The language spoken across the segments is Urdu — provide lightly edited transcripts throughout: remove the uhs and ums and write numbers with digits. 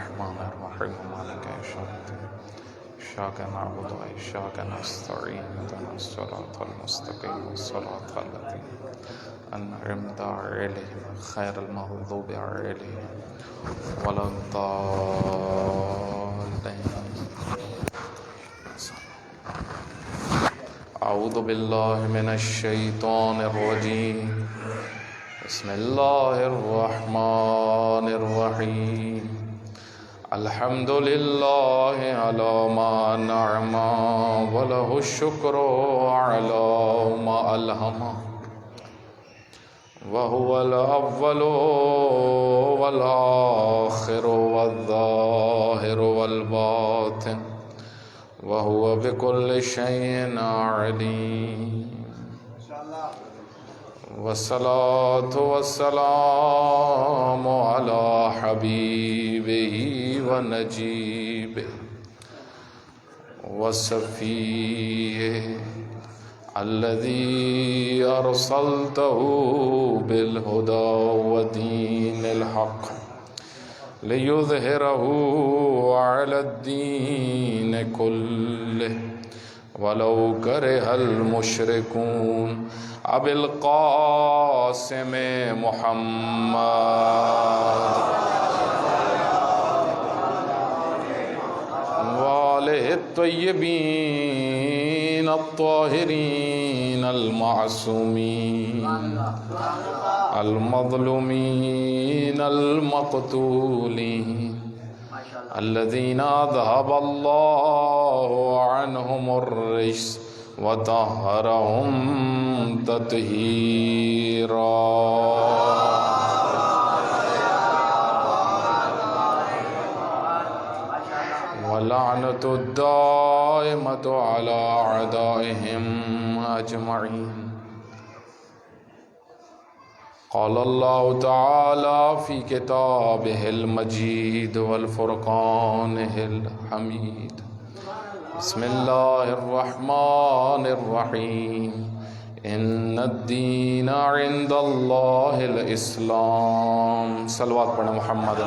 الرحمن الرحيم مالك يوم الدين إياك نعبد وإياك نستعين اهدنا الصراط المستقيم صراط الذين أنعمت عليهم غير المغضوب عليهم ولا الضالين. أعوذ بالله من الشيطان الرجيم. بسم الله الرحمن الرحيم. الحمد لله على ما أنعم وله الشكر على ما ألهم وهو الأول والآخر والظاهر والباطن وهو بكل شيء عليم. والصلاة والسلام على حبيبه ونجيبه وصفيه الذي أرسلته بالهدى ودين الحق ليظهره على الدين كله ولو كره المشركون. ابو القاسم محمد وآلہ الطیبین الطاہرین المعصومین المظلومین المقتولین الذين أذهب الله عنهم الرجس وطهرهم تطهيرا. ولعنة الدائمة على أعدائهم أجمعين. قال الله تعالى في كتابه المجيد والفرقانه الحميد. بسم الله الرحمن الرحيم. إن الدين عند الله الإسلام. صلوات پڑھیں محمد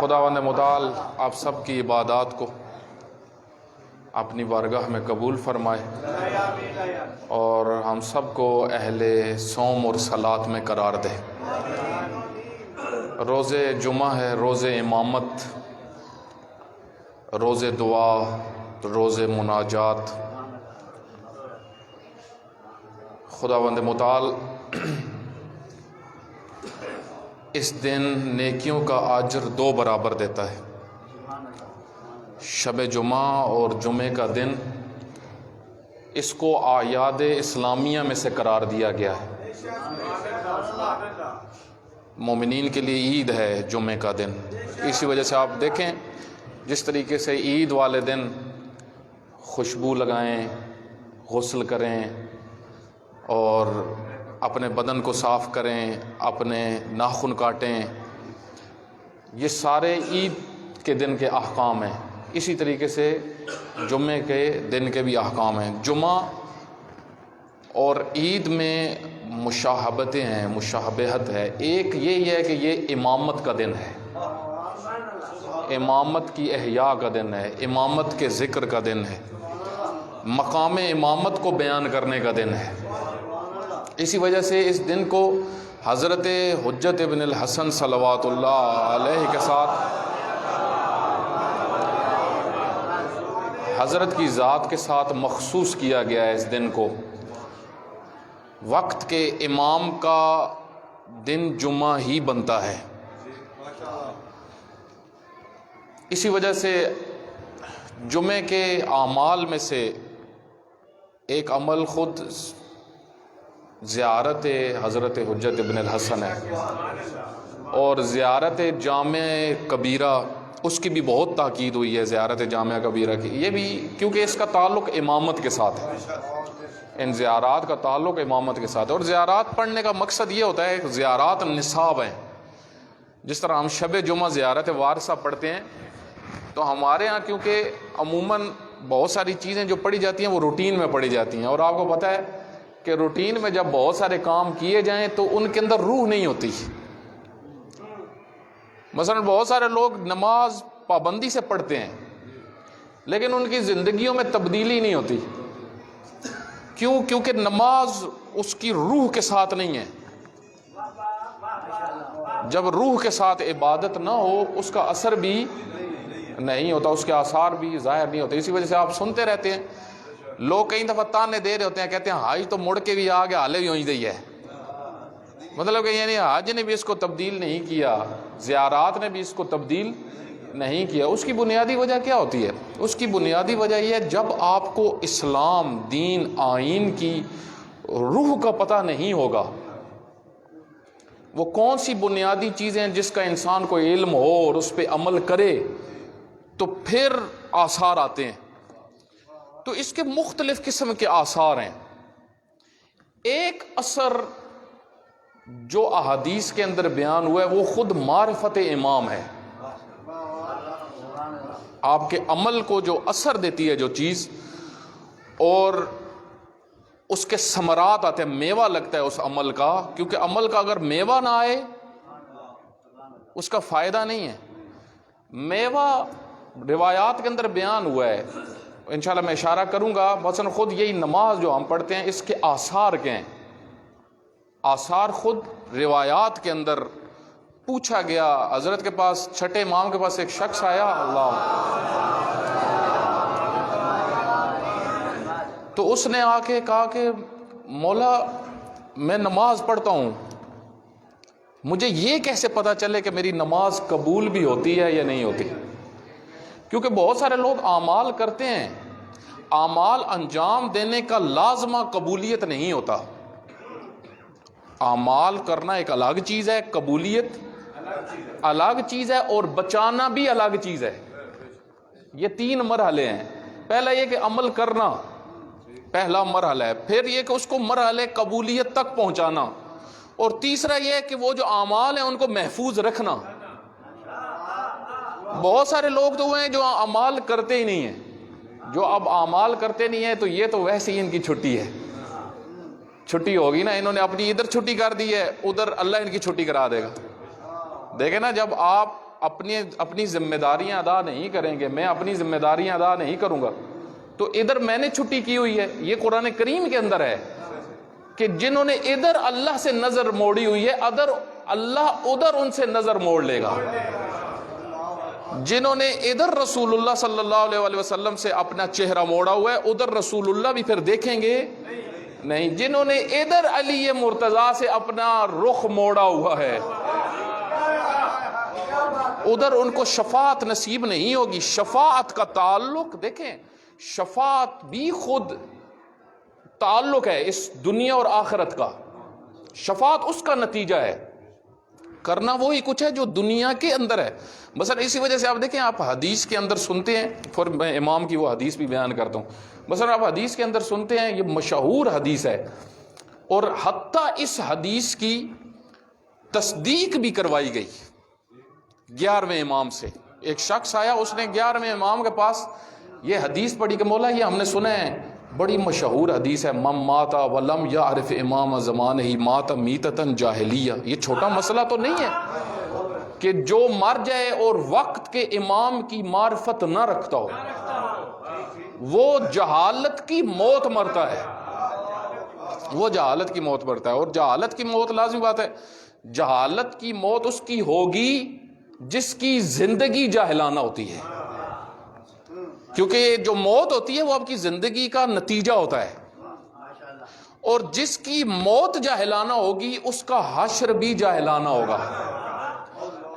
خداوند متعال آپ سب کی عبادات کو اپنی بارگاہ میں قبول فرمائے اور ہم سب کو اہل صوم اور صلات میں قرار دے. روز جمعہ ہے، روز امامت، روز دعا، روز مناجات. خداوند متعال اس دن نیکیوں کا اجر 2 برابر دیتا ہے. شب جمعہ اور جمعے کا دن اس کو اعیاد اسلامیہ میں سے قرار دیا گیا ہے. مومنین کے لیے عید ہے جمعے کا دن. اسی وجہ سے آپ دیکھیں جس طریقے سے عید والے دن خوشبو لگائیں، غسل کریں اور اپنے بدن کو صاف کریں، اپنے ناخن کاٹیں، یہ سارے عید کے دن کے احکام ہیں. اسی طریقے سے جمعے کے دن کے بھی احکام ہیں. جمعہ اور عید میں مشابہتیں ہیں، مشابہت ہے. ایک یہی ہے کہ یہ امامت کا دن ہے، امامت کی احیاء کا دن ہے، امامت کے ذکر کا دن ہے، مقام امامت کو بیان کرنے کا دن ہے. اسی وجہ سے اس دن کو حضرت حجت ابن الحسن صلوات اللہ علیہ کے ساتھ حضرت کی ذات کے ساتھ مخصوص کیا گیا ہے اس دن کو. وقت کے امام کا دن جمعہ ہی بنتا ہے. اسی وجہ سے جمعے کے اعمال میں سے ایک عمل خود زیارت حضرت حجت ابن الحسن ہے, اور زیارت جامع کبیرہ اس کی بھی بہت تاکید ہوئی ہے. زیارت جامع کبیرہ کی یہ بھی, کیونکہ اس کا تعلق امامت کے ساتھ ہے, ان زیارات کا تعلق امامت کے ساتھ ہے. اور زیارات پڑھنے کا مقصد یہ ہوتا ہے, زیارات نصاب ہیں. جس طرح ہم شب جمعہ زیارت وارثہ پڑھتے ہیں, تو ہمارے ہاں کیونکہ عموماً بہت ساری چیزیں جو پڑھی جاتی ہیں وہ روٹین میں پڑھی جاتی ہیں, اور آپ کو پتہ ہے کہ روٹین میں جب بہت سارے کام کیے جائیں تو ان کے اندر روح نہیں ہوتی. مثلا بہت سارے لوگ نماز پابندی سے پڑھتے ہیں لیکن ان کی زندگیوں میں تبدیلی نہیں ہوتی. کیوں؟ کیونکہ نماز اس کی روح کے ساتھ نہیں ہے. جب روح کے ساتھ عبادت نہ ہو اس کا اثر بھی نہیں ہوتا, اس کے آثار بھی ظاہر نہیں ہوتے. اسی وجہ سے آپ سنتے رہتے ہیں لوگ کئی دفعہ تانے دے رہے ہوتے ہیں, کہتے ہیں حج تو مڑ کے بھی آ گیا, حالے بھی وہیں دی ہے. مطلب کہ یعنی حج نے بھی اس کو تبدیل نہیں کیا, زیارات نے بھی اس کو تبدیل نہیں کیا. اس کی بنیادی وجہ کیا ہوتی ہے؟ اس کی بنیادی وجہ یہ ہے, جب آپ کو اسلام, دین, آئین کی روح کا پتہ نہیں ہوگا, وہ کون سی بنیادی چیزیں ہیں جس کا انسان کو علم ہو اور اس پہ عمل کرے تو پھر آثار آتے ہیں. تو اس کے مختلف قسم کے آثار ہیں. ایک اثر جو احادیث کے اندر بیان ہوا ہے وہ خود معرفت امام ہے. آپ کے عمل کو جو اثر دیتی ہے جو چیز, اور اس کے ثمرات آتے ہیں, میوہ لگتا ہے اس عمل کا, کیونکہ عمل کا اگر میوہ نہ آئے اس کا فائدہ نہیں ہے. میوہ روایات کے اندر بیان ہوا ہے, انشاءاللہ میں اشارہ کروں گا. مثلا خود یہی نماز جو ہم پڑھتے ہیں اس کے آثار کیا ہیں؟ آثار خود روایات کے اندر پوچھا گیا. حضرت کے پاس, چھٹے امام کے پاس ایک شخص آیا, اللہ, تو اس نے آ کے کہا کہ مولا میں نماز پڑھتا ہوں, مجھے یہ کیسے پتا چلے کہ میری نماز قبول بھی ہوتی ہے یا نہیں ہوتی؟ کیونکہ بہت سارے لوگ اعمال کرتے ہیں, اعمال انجام دینے کا لازمہ قبولیت نہیں ہوتا. اعمال کرنا ایک الگ چیز ہے, قبولیت الگ چیز ہے, اور بچانا بھی الگ چیز ہے. یہ تین مرحلے ہیں. پہلا یہ کہ عمل کرنا پہلا مرحلہ ہے, پھر یہ کہ اس کو مرحلے قبولیت تک پہنچانا, اور تیسرا یہ ہے کہ وہ جو اعمال ہیں ان کو محفوظ رکھنا. بہت سارے لوگ تو وہ ہیں جو اعمال کرتے ہی نہیں ہیں. جو اب اعمال کرتے نہیں ہیں تو یہ تو ویسے ہی ان کی چھٹی ہے, چھٹی ہوگی نا, انہوں نے اپنی ادھر چھٹی کر دی ہے, ادھر اللہ ان کی چھٹی کرا دے گا. دیکھیں نا, جب آپ اپنی ذمہ داریاں ادا نہیں کریں گے, میں اپنی ذمہ داریاں ادا نہیں کروں گا, تو ادھر میں نے چھٹی کی ہوئی ہے. یہ قرآن کریم کے اندر ہے کہ جنہوں نے ادھر اللہ سے نظر موڑی ہوئی ہے, ادھر اللہ ادھر ان سے نظر موڑ لے گا. جنہوں نے ادھر رسول اللہ صلی اللہ علیہ وسلم سے اپنا چہرہ موڑا ہوا ہے, ادھر رسول اللہ بھی پھر دیکھیں گے نہیں. جنہوں نے ادھر علی مرتضیٰ سے اپنا رخ موڑا ہوا ہے, ادھر ان کو شفاعت نصیب نہیں ہوگی. شفاعت کا تعلق دیکھیں, شفاعت بھی خود تعلق ہے اس دنیا اور آخرت کا. شفاعت اس کا نتیجہ ہے, کرنا وہی کچھ ہے جو دنیا کے اندر ہے. مثلا اسی وجہ سے آپ دیکھیں, آپ حدیث کے اندر سنتے ہیں, پھر میں امام کی وہ حدیث بھی بیان کرتا ہوں. مثلا آپ حدیث کے اندر سنتے ہیں, یہ مشہور حدیث ہے, اور حتیٰ اس حدیث کی تصدیق بھی کروائی گئی 11ویں امام سے. ایک شخص آیا, اس نے 11ویں امام کے پاس یہ حدیث پڑھی کہ مولا یہ ہم نے سنا ہے, بڑی مشہور حدیث ہے, من مات ولم یعرف امام زمانہ مات میتۃ جاہلیہ. یہ چھوٹا مسئلہ تو نہیں ہے کہ جو مر جائے اور وقت کے امام کی معرفت نہ رکھتا ہو وہ جہالت کی موت مرتا ہے, وہ جہالت کی موت مرتا ہے. اور جہالت کی موت لازمی بات ہے, جہالت کی موت اس کی ہوگی جس کی زندگی جاہلانہ ہوتی ہے. کیونکہ جو موت ہوتی ہے وہ آپ کی زندگی کا نتیجہ ہوتا ہے، اور جس کی موت جاہلانہ ہوگی اس کا حشر بھی جاہلانہ ہوگا۔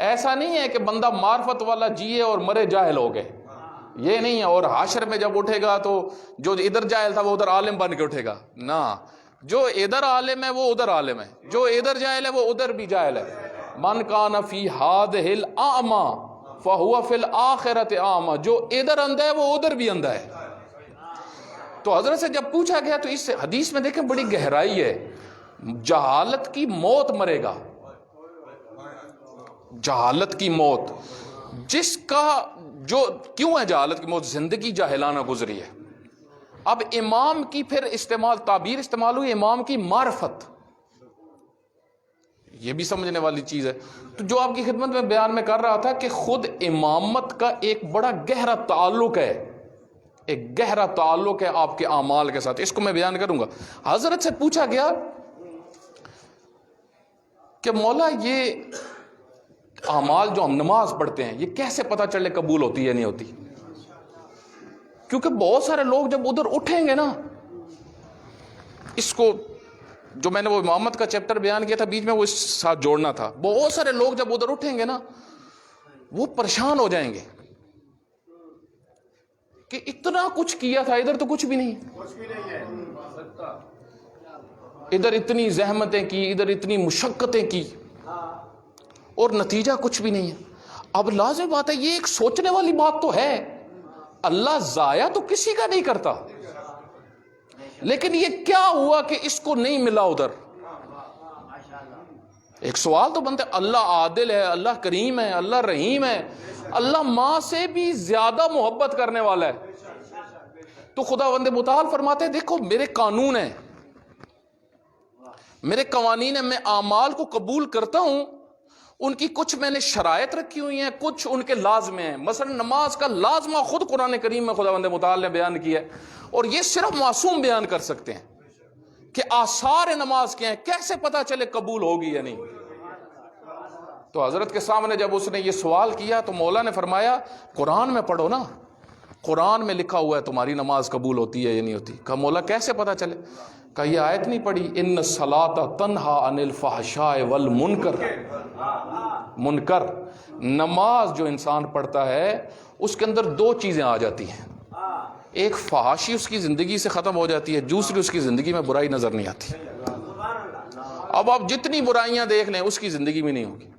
ایسا نہیں ہے کہ بندہ معرفت والا جیے اور مرے جاہل ہو گئے، یہ نہیں ہے۔ اور حشر میں جب اٹھے گا تو جو ادھر جاہل تھا وہ ادھر عالم بن کے اٹھے گا، نہ، جو ادھر عالم ہے وہ ادھر عالم ہے، جو ادھر جاہل ہے وہ ادھر بھی جاہل ہے۔ من کان فی ہذہ الاعمی فہو فی الآخرۃ اعمی، جو ادھر اندھا ہے وہ ادھر بھی اندھا ہے۔ تو حضرت سے جب پوچھا گیا تو اس حدیث میں دیکھیں بڑی گہرائی ہے، جہالت کی موت مرے گا، جہالت کی موت، جس کا جو کیوں ہے جہالت کی موت؟ زندگی جاہلانہ گزری ہے۔ اب امام کی پھر تعبیر استعمال ہوئی امام کی معرفت، یہ بھی سمجھنے والی چیز ہے۔ تو جو آپ کی خدمت میں بیان میں کر رہا تھا کہ خود امامت کا ایک بڑا گہرا تعلق ہے، ایک گہرا تعلق ہے آپ کے اعمال کے ساتھ، اس کو میں بیان کروں گا۔ حضرت سے پوچھا گیا کہ مولا یہ اعمال جو ہم نماز پڑھتے ہیں یہ کیسے پتہ چلے قبول ہوتی ہے نہیں ہوتی؟ کیونکہ بہت سارے لوگ جب ادھر اٹھیں گے نا، اس کو جو میں نے وہ امامت کا چیپٹر بیان کیا تھا بیچ میں وہ اس ساتھ جوڑنا تھا، بہت سارے لوگ جب ادھر اٹھیں گے نا وہ پریشان ہو جائیں گے کہ اتنا کچھ کیا تھا، ادھر تو کچھ بھی نہیں، ادھر اتنی زحمتیں کی، ادھر اتنی مشقتیں کی اور نتیجہ کچھ بھی نہیں ہے۔ اب لازم بات ہے، یہ ایک سوچنے والی بات تو ہے، اللہ ضائع تو کسی کا نہیں کرتا، لیکن یہ کیا ہوا کہ اس کو نہیں ملا ادھر؟ ایک سوال تو بنتا ہے، اللہ عادل ہے، اللہ کریم ہے، اللہ رحیم ہے، اللہ ماں سے بھی زیادہ محبت کرنے والا ہے، تو خداوند متعال فرماتے ہیں دیکھو میرے قانون ہیں، میرے قوانین ہیں، میں اعمال کو قبول کرتا ہوں، ان کی کچھ میں نے شرائط رکھی ہوئی ہیں، کچھ ان کے لازمے ہیں۔ مثلا نماز کا لازمہ خود قرآن کریم میں خداوند متعال نے بیان کیا ہے، اور یہ صرف معصوم بیان کر سکتے ہیں کہ آثار نماز کیا ہیں، کیسے پتہ چلے قبول ہوگی یا نہیں۔ تو حضرت کے سامنے جب اس نے یہ سوال کیا تو مولا نے فرمایا قرآن میں پڑھو نا، قرآن میں لکھا ہوا ہے تمہاری نماز قبول ہوتی ہے یا نہیں ہوتی۔ کہا مولا کیسے پتہ چلے؟ کہا یہ آیت نہیں پڑھی، ان الصلاۃ تنہی عن الفحشاء والمنکر، منکر، نماز جو انسان پڑھتا ہے اس کے اندر دو چیزیں آ جاتی ہیں، ایک فحاشی اس کی زندگی سے ختم ہو جاتی ہے، دوسری اس کی زندگی میں برائی نظر نہیں آتی۔ اب آپ جتنی برائیاں دیکھ لیں اس کی زندگی میں نہیں ہوگی۔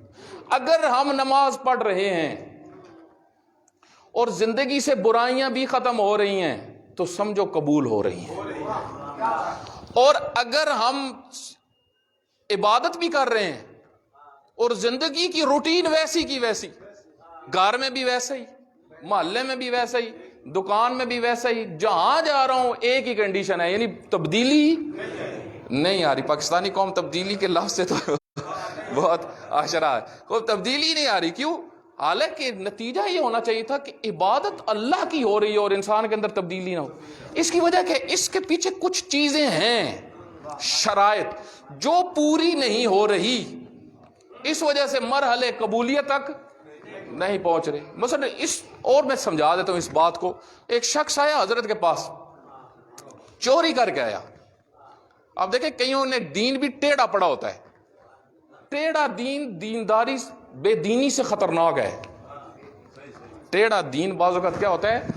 اگر ہم نماز پڑھ رہے ہیں اور زندگی سے برائیاں بھی ختم ہو رہی ہیں تو سمجھو قبول ہو رہی ہیں، اور اگر ہم عبادت بھی کر رہے ہیں اور زندگی کی روٹین ویسی کی ویسی، گھر میں بھی ویسا ہی، محلے میں بھی ویسا ہی، دکان میں بھی ویسا ہی، جہاں جا رہا ہوں ایک ہی کنڈیشن ہے، یعنی تبدیلی نہیں آ رہی۔ پاکستانی قوم تبدیلی کے لفظ سے تو بہت آشرا ہے، کوئی تبدیلی نہیں آ رہی۔ کیوں؟ حالانکہ نتیجہ یہ ہونا چاہیے تھا کہ عبادت اللہ کی ہو رہی ہے اور انسان کے اندر تبدیلی نہ ہو۔ اس کی وجہ کہ اس کے پیچھے کچھ چیزیں ہیں، شرائط جو پوری نہیں ہو رہی، اس وجہ سے مرحلے قبولیت تک نہیں پہنچ رہے۔ مثلا اور میں سمجھا دیتا ہوں اس بات کو۔ ایک شخص آیا حضرت کے پاس، چوری کر کے آیا۔ اب دیکھیں کئیوں نے دین بھی ٹیڑھا پڑا ہوتا ہے، ٹیڑھا دین دینداری بے دینی سے خطرناک ہے۔ ٹیڑھا دین بعض اوقات کیا ہوتا ہے؟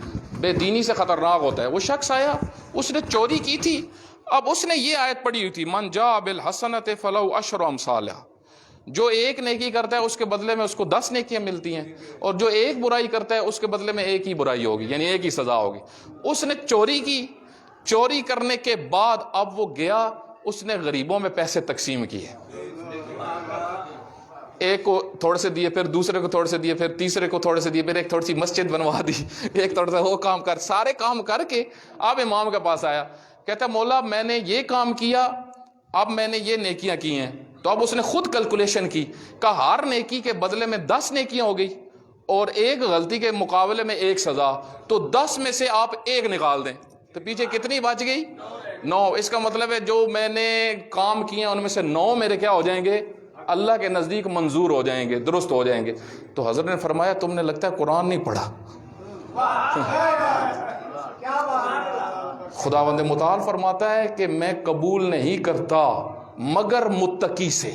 بے دینی سے خطرناک ہوتا ہے۔ وہ شخص آیا، اس نے چوری کی تھی، اب اس نے یہ آیت پڑھی ہوئی تھی، من جاء بالحسنۃ فلہ عشر امثالھا، جو ایک نیکی کرتا ہے اس کے بدلے میں اس کو 10 نیکیاں ملتی ہیں، اور جو ایک برائی کرتا ہے اس کے بدلے میں ایک ہی برائی ہوگی، یعنی ایک ہی سزا ہوگی۔ اس نے چوری کی، چوری کرنے کے بعد اب وہ گیا، اس نے غریبوں میں پیسے تقسیم کیے، ایک کو تھوڑے سے دیے، پھر دوسرے کو تھوڑے سے دیے، پھر تیسرے کو تھوڑے سے دیے، پھر ایک تھوڑی سی مسجد بنوا دی، ایک تھوڑا سا وہ کام کر، سارے کام کر کے اب امام کے پاس آیا، کہتا مولا میں نے یہ کام کیا، اب میں نے یہ نیکیاں کی ہیں۔ تو اب اس نے خود کیلکولیشن کی، کہا ہر نیکی کے بدلے میں 10 نیکیاں ہو گئی اور ایک غلطی کے مقابلے میں ایک سزا، تو 10 میں سے آپ ایک نکال دیں تو پیچھے کتنی بچ گئی؟ 9۔ اس کا مطلب ہے جو میں نے کام کیے ہیں ان میں سے 9 میرے کیا ہو جائیں گے؟ اللہ کے نزدیک منظور ہو جائیں گے، درست ہو جائیں گے۔ تو حضرت نے فرمایا تم نے لگتا ہے قرآن نہیں پڑھا۔ خداوند متعال فرماتا ہے کہ میں قبول نہیں کرتا مگر متقی سے.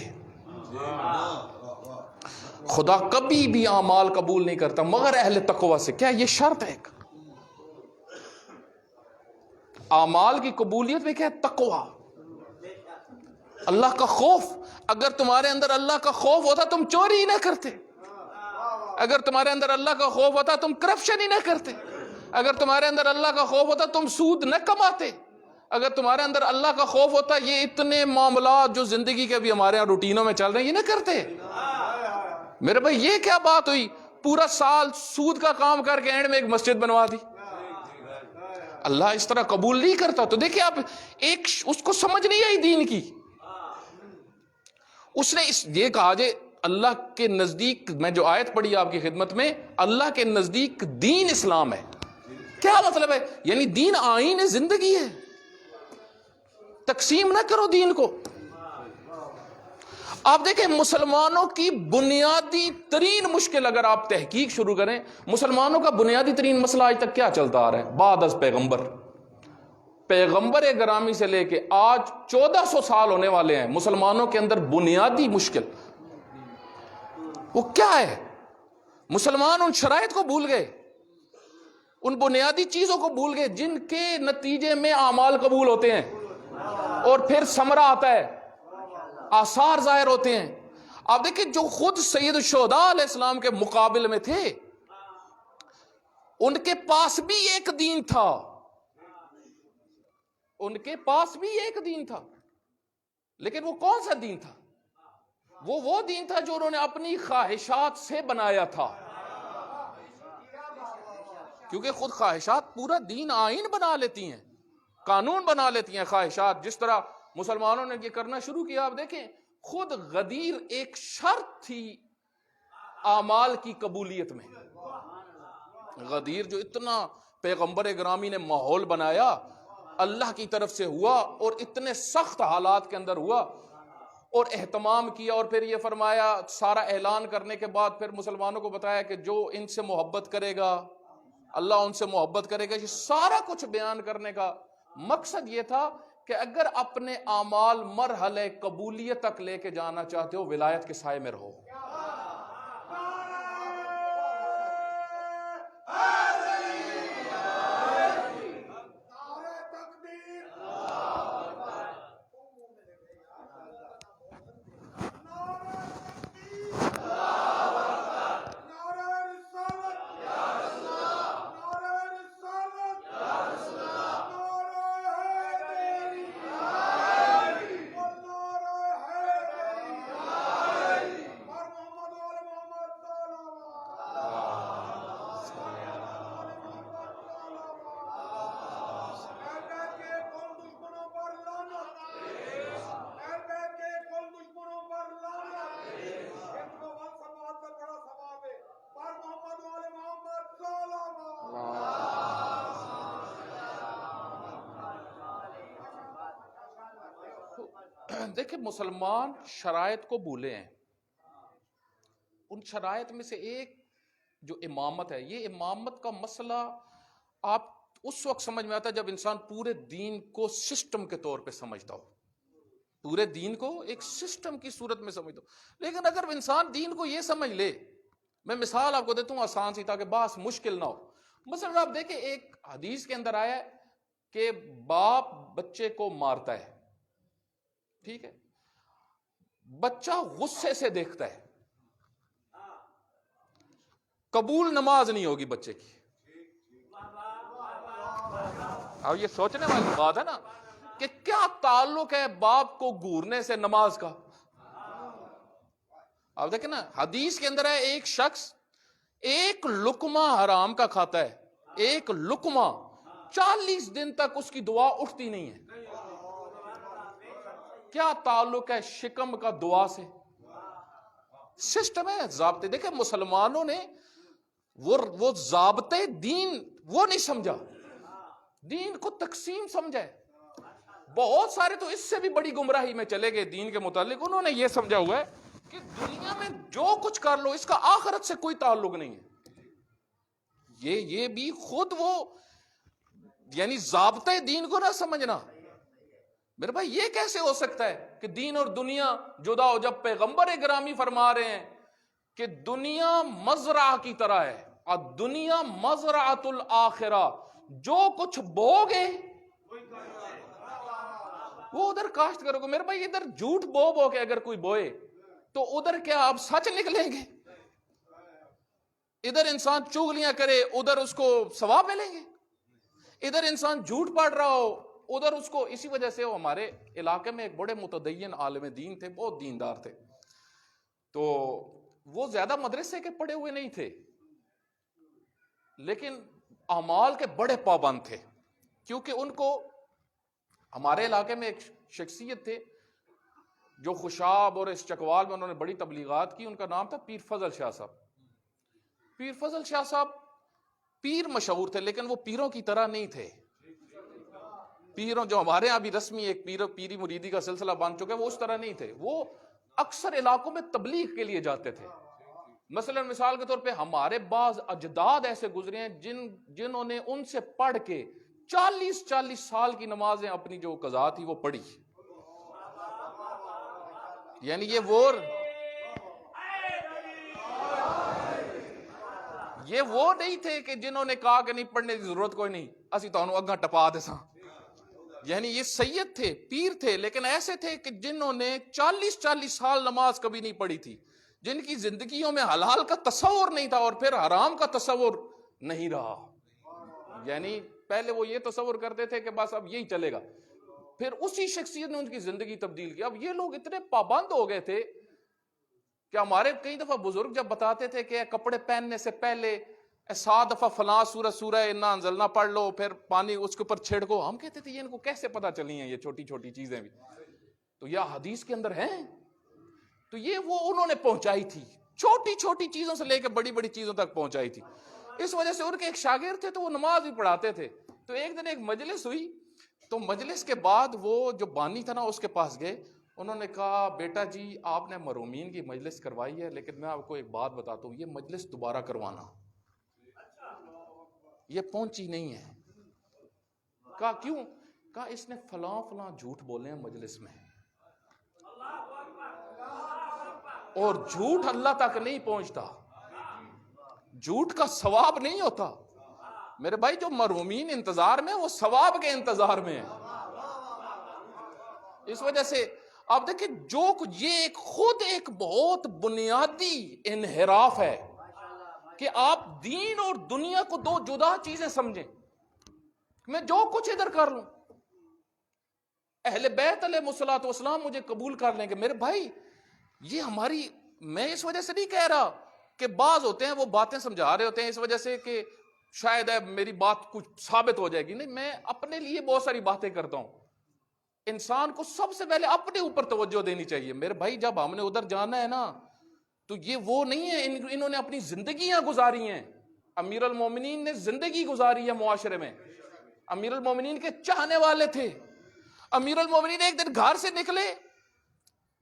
خدا کبھی بھی اعمال قبول نہیں کرتا مگر اہل تقوی سے. کیا یہ شرط ہے؟ اعمال کی قبولیت میں کیا ہے؟ تقوی، اللہ کا خوف. اگر تمہارے اندر اللہ کا خوف ہوتا تم چوری ہی نہ کرتے. اگر تمہارے اندر اللہ کا خوف ہوتا تم کرپشن ہی نہ کرتے. اگر تمہارے اندر اللہ کا خوف ہوتا تم سود نہ کماتے. اگر تمہارے اندر اللہ کا خوف ہوتا یہ اتنے معاملات جو زندگی کے بھی ہمارے یہاں روٹینوں میں چل رہے ہیں یہ نہ کرتے. میرے بھائی یہ کیا بات ہوئی؟ پورا سال سود کا کام کر کے اینڈ میں ایک مسجد بنوا دی. اللہ اس طرح قبول نہیں کرتا. تو دیکھیں آپ ایک اس کو سمجھ نہیں آئی دین کی. اس نے یہ کہا جے اللہ کے نزدیک، میں جو آیت پڑھی آپ کی خدمت میں، اللہ کے نزدیک دین اسلام ہے. کیا مطلب ہے؟ یعنی دین آئین زندگی ہے. تقسیم نہ کرو دین کو. آپ دیکھیں مسلمانوں کی بنیادی ترین مشکل، اگر آپ تحقیق شروع کریں مسلمانوں کا بنیادی ترین مسئلہ آج تک کیا چلتا آ رہا ہے؟ بعد از پیغمبر گرامی سے لے کے آج 1400 سال ہونے والے ہیں، مسلمانوں کے اندر بنیادی مشکل وہ کیا ہے؟ مسلمان ان شرائط کو بھول گئے، ان بنیادی چیزوں کو بھول گئے جن کے نتیجے میں اعمال قبول ہوتے ہیں اور پھر ثمرہ آتا ہے، آثار ظاہر ہوتے ہیں. آپ دیکھیں جو خود سید الشہداء علیہ السلام کے مقابل میں تھے ان کے پاس بھی ایک دین تھا. ان کے پاس بھی ایک دین تھا، لیکن وہ کون سا دین تھا؟ وہ دین تھا جو انہوں نے اپنی خواہشات سے بنایا تھا. کیونکہ خود خواہشات پورا دین آئین بنا لیتی ہیں، قانون بنا لیتی ہیں خواہشات. جس طرح مسلمانوں نے یہ کرنا شروع کیا. آپ دیکھیں خود غدیر ایک شرط تھی اعمال کی قبولیت میں. غدیر جو اتنا پیغمبر گرامی نے ماحول بنایا اللہ کی طرف سے ہوا اور اتنے سخت حالات کے اندر ہوا اور اہتمام کیا، اور پھر یہ فرمایا سارا اعلان کرنے کے بعد پھر مسلمانوں کو بتایا کہ جو ان سے محبت کرے گا اللہ ان سے محبت کرے گا. یہ سارا کچھ بیان کرنے کا مقصد یہ تھا کہ اگر اپنے اعمال مرحلے قبولیت تک لے کے جانا چاہتے ہو ولایت کے سائے میں رہو. دیکھیں مسلمان شرائط کو بھولے ہیں. ان شرائط میں سے ایک جو امامت ہے، یہ امامت کا مسئلہ آپ اس وقت سمجھ میں آتا ہے جب انسان پورے دین کو سسٹم کے طور پہ سمجھتا ہو، پورے دین کو ایک سسٹم کی صورت میں سمجھتا ہو. لیکن اگر انسان دین کو یہ سمجھ لے، میں مثال آپ کو دیتا ہوں آسان سی تاکہ بحث مشکل نہ ہو. مثلا آپ دیکھیں ایک حدیث کے اندر آیا ہے کہ باپ بچے کو مارتا ہے، ٹھیک ہے، بچہ غصے سے دیکھتا ہے، قبول نماز نہیں ہوگی بچے کی. اب یہ سوچنے والی بات ہے نا کہ کیا تعلق ہے باپ کو گورنے سے نماز کا. آپ دیکھیں نا حدیث کے اندر ہے ایک شخص ایک لقمہ حرام کا کھاتا ہے، ایک لقمہ، 40 دن تک اس کی دعا اٹھتی نہیں ہے. کیا تعلق ہے شکم کا دعا سے؟ سسٹم ہے، ضابطے. دیکھیں مسلمانوں نے وہ ضابطے دین وہ نہیں سمجھا، دین کو تقسیم سمجھا ہے. بہت سارے تو اس سے بھی بڑی گمراہی میں چلے گئے دین کے متعلق. انہوں نے یہ سمجھا ہوا ہے کہ دنیا میں جو کچھ کر لو اس کا آخرت سے کوئی تعلق نہیں ہے. یہ بھی خود وہ یعنی ضابطۂ دین کو نہ سمجھنا. میرے بھائی یہ کیسے ہو سکتا ہے کہ دین اور دنیا جدا ہو، جب پیغمبر گرامی فرما رہے ہیں کہ دنیا مزرعہ کی طرح ہے، اور دنیا مزرعۃ الآخرہ، جو کچھ بوگے وہ ادھر کاشت کرو گے. میرے بھائی ادھر جھوٹ بو کے اگر کوئی بوئے تو ادھر کیا آپ سچ نکلیں گے؟ ادھر انسان چغلیاں کرے ادھر اس کو ثواب ملیں گے؟ ادھر انسان جھوٹ پاڑ رہا ہو ادھر اس کو. اسی وجہ سے وہ ہمارے علاقے میں ایک بڑے متدین عالم دین تھے، بہت دیندار تھے، تو وہ زیادہ مدرسے کے پڑھے ہوئے نہیں تھے لیکن اعمال کے بڑے پابند تھے، کیونکہ ان کو ہمارے علاقے میں ایک شخصیت تھے جو خوشاب اور اس چکوال میں انہوں نے بڑی تبلیغات کی. ان کا نام تھا پیر فضل شاہ صاحب. پیر فضل شاہ صاحب پیر مشہور تھے لیکن وہ پیروں کی طرح نہیں تھے. پیروں جو ہمارے یہاں بھی رسمی ایک پیری مریدی کا سلسلہ بن چکا ہے، وہ اس طرح نہیں تھے. وہ اکثر علاقوں میں تبلیغ کے لیے جاتے تھے. مثلا مثال کے طور پہ ہمارے بعض اجداد ایسے گزرے ہیں جنہوں نے ان سے پڑھ کے 40 سال کی نمازیں اپنی جو قضا تھی وہ پڑھی. یعنی یہ وہ نہیں تھے کہ جنہوں نے کہا کہ نہیں پڑھنے کی ضرورت کوئی نہیں، اسی تو اگاں ٹپا دے ساں. یعنی یہ سید تھے، پیر تھے، لیکن ایسے تھے کہ جنہوں نے 40 سال نماز کبھی نہیں پڑھی تھی، جن کی زندگیوں میں حلال کا تصور نہیں تھا اور پھر حرام کا تصور نہیں رہا. یعنی پہلے وہ یہ تصور کرتے تھے کہ بس اب یہی چلے گا، پھر اسی شخصیت نے ان کی زندگی تبدیل کی. اب یہ لوگ اتنے پابند ہو گئے تھے کہ ہمارے کئی دفعہ بزرگ جب بتاتے تھے کہ کپڑے پہننے سے پہلے 7 دفعہ فلاں سورہ انا انزلنا پڑھ لو، پھر پانی اس کے اوپر چھڑکو. ہم کہتے تھے یہ ان کو کیسے پتا چلی ہیں یہ چھوٹی چھوٹی چیزیں بھی تو یہ حدیث کے اندر ہیں. تو یہ وہ انہوں نے پہنچائی تھی، چھوٹی چھوٹی چیزوں سے لے کے بڑی بڑی چیزوں تک پہنچائی تھی. اس وجہ سے ان کے ایک شاگرد تھے تو وہ نماز بھی پڑھاتے تھے. تو ایک دن ایک مجلس ہوئی، تو مجلس کے بعد وہ جو بانی تھا نا اس کے پاس گئے. انہوں نے کہا بیٹا جی آپ نے مرومین کی مجلس کروائی ہے لیکن میں آپ کو ایک بات بتاتا ہوں، یہ مجلس دوبارہ کروانا، یہ پہنچی نہیں ہے. کہا کیوں؟ کہا اس نے فلاں جھوٹ بولے ہیں مجلس میں، اور جھوٹ اللہ تک نہیں پہنچتا، جھوٹ کا ثواب نہیں ہوتا. میرے بھائی جو مرحومین انتظار میں وہ ثواب کے انتظار میں ہیں. اس وجہ سے آپ دیکھیں جو کچھ یہ خود ایک بہت بنیادی انحراف ہے کہ آپ دین اور دنیا کو دو جدا چیزیں سمجھیں. میں جو کچھ ادھر کر لوں اہل بیت علیہ الصلوۃ والسلام مجھے قبول کر لیں گے. میرے بھائی یہ ہماری، میں اس وجہ سے نہیں کہہ رہا کہ بعض ہوتے ہیں وہ باتیں سمجھا رہے ہوتے ہیں اس وجہ سے کہ شاید میری بات کچھ ثابت ہو جائے گی. نہیں، میں اپنے لیے بہت ساری باتیں کرتا ہوں. انسان کو سب سے پہلے اپنے اوپر توجہ دینی چاہیے. میرے بھائی جب ہم نے ادھر جانا ہے نا تو یہ وہ نہیں ہے انہوں نے اپنی زندگیاں گزاری ہیں. امیر المومنین نے زندگی گزاری ہے معاشرے میں، امیر المومنین کے چاہنے والے تھے. امیر المومنین ایک دن گھر سے نکلے،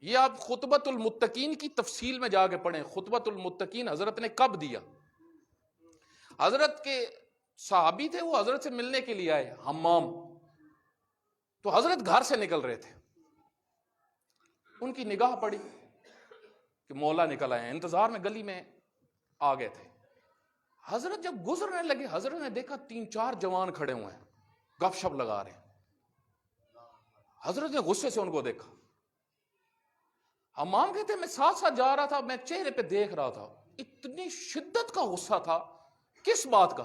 یہ آپ خطبۃ المتقین کی تفصیل میں جا کے پڑھیں. خطبۃ المتقین حضرت نے کب دیا؟ حضرت کے صحابی تھے، وہ حضرت سے ملنے کے لیے آئے حمام، تو حضرت گھر سے نکل رہے تھے. ان کی نگاہ پڑی کہ مولا نکل آئے ہیں، انتظار میں گلی میں آ گئے تھے. حضرت جب گزرنے لگے حضرت نے دیکھا 3-4 جوان کھڑے ہوئے ہیں گپ شپ لگا رہے ہیں. حضرت نے غصے سے ان کو دیکھا. حمام کہتے ہیں میں ساتھ ساتھ جا رہا تھا، میں چہرے پہ دیکھ رہا تھا اتنی شدت کا غصہ تھا. کس بات کا؟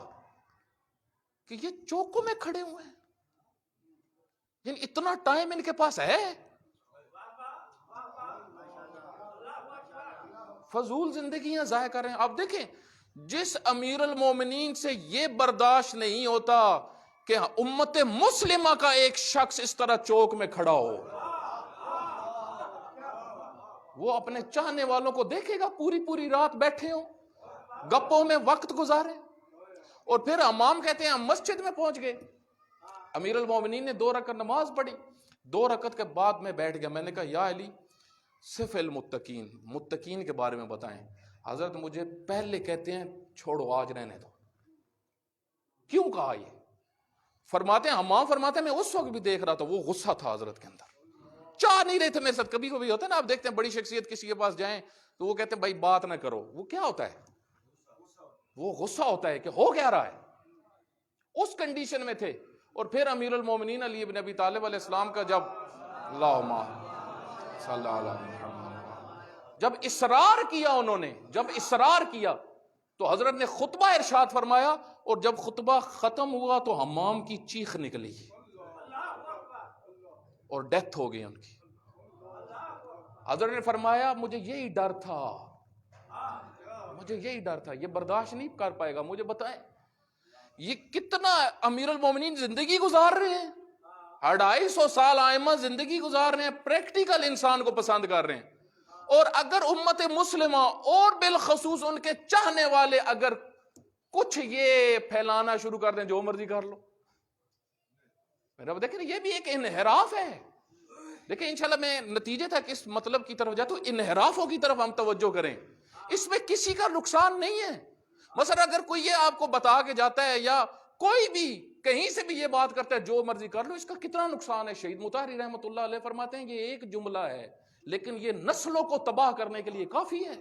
کہ یہ چوکوں میں کھڑے ہوئے ہیں، یعنی اتنا ٹائم ان کے پاس ہے، فضول زندگیاں ضائع کر رہے ہیں. آپ دیکھیں جس امیر المومنین سے یہ برداشت نہیں ہوتا کہ امت مسلمہ کا ایک شخص اس طرح چوک میں کھڑا ہو، وہ اپنے چاہنے والوں کو دیکھے گا پوری رات بیٹھے ہوں گپوں میں وقت گزارے. اور پھر امام کہتے ہیں ہم مسجد میں پہنچ گئے، امیر المومنین نے 2 رکعت نماز پڑھی. 2 رکعت کے بعد میں بیٹھ گیا. میں نے کہا یا علی صف المتقین، متقین کے بارے میں بتائیں. حضرت مجھے پہلے کہتے ہیں چھوڑو آج رہنے دو، کیوں کہا یہ؟ فرماتے ہیں ہمام فرماتے ہیں میں اس وقت بھی دیکھ رہا تھا وہ غصہ تھا حضرت کے اندر, چاہ نہیں رہے تھے میرے ساتھ. کبھی کبھی ہوتا ہے نا, آپ دیکھتے ہیں بڑی شخصیت کسی کے پاس جائیں تو وہ کہتے ہیں بھائی بات نہ کرو, وہ کیا ہوتا ہے؟ وہ غصہ ہوتا ہے کہ ہو کیا رہا ہے. اس کنڈیشن میں تھے. اور پھر امیر المومنین علی بن ابی طالب علیہ السلام کا جب اللہم صلی اللہ علیہ وسلم جب اصرار کیا, انہوں نے جب اصرار کیا تو حضرت نے خطبہ ارشاد فرمایا, اور جب خطبہ ختم ہوا تو حمام کی چیخ نکلی اور ڈیتھ ہو گئی ان کی. حضرت نے فرمایا مجھے یہی ڈر تھا, مجھے یہی ڈر تھا, یہ برداشت نہیں کر پائے گا. مجھے بتائیں یہ کتنا امیر المومنین زندگی گزار رہے ہیں, 250 سال آئمہ زندگی گزار رہے ہیں, پریکٹیکل انسان کو پسند کر رہے ہیں. اور اگر امت مسلمہ اور بالخصوص ان کے چاہنے والے اگر کچھ یہ پھیلانا شروع کر دیں جو مرضی کر لو, میرا دیکھیں یہ بھی ایک انحراف ہے. دیکھیں انشاءاللہ میں نتیجے تک اس مطلب کی طرف جاتا ہوں, انحرافوں کی طرف ہم توجہ کریں, اس میں کسی کا نقصان نہیں ہے. مثلا اگر کوئی یہ آپ کو بتا کے جاتا ہے یا کوئی بھی کہیں سے بھی یہ بات کرتا ہے جو مرضی کر لو, اس کا کتنا نقصان ہے. شہید مطہری رحمۃ اللہ علیہ فرماتے ہیں یہ ایک جملہ ہے لیکن یہ نسلوں کو تباہ کرنے کے لیے کافی ہے.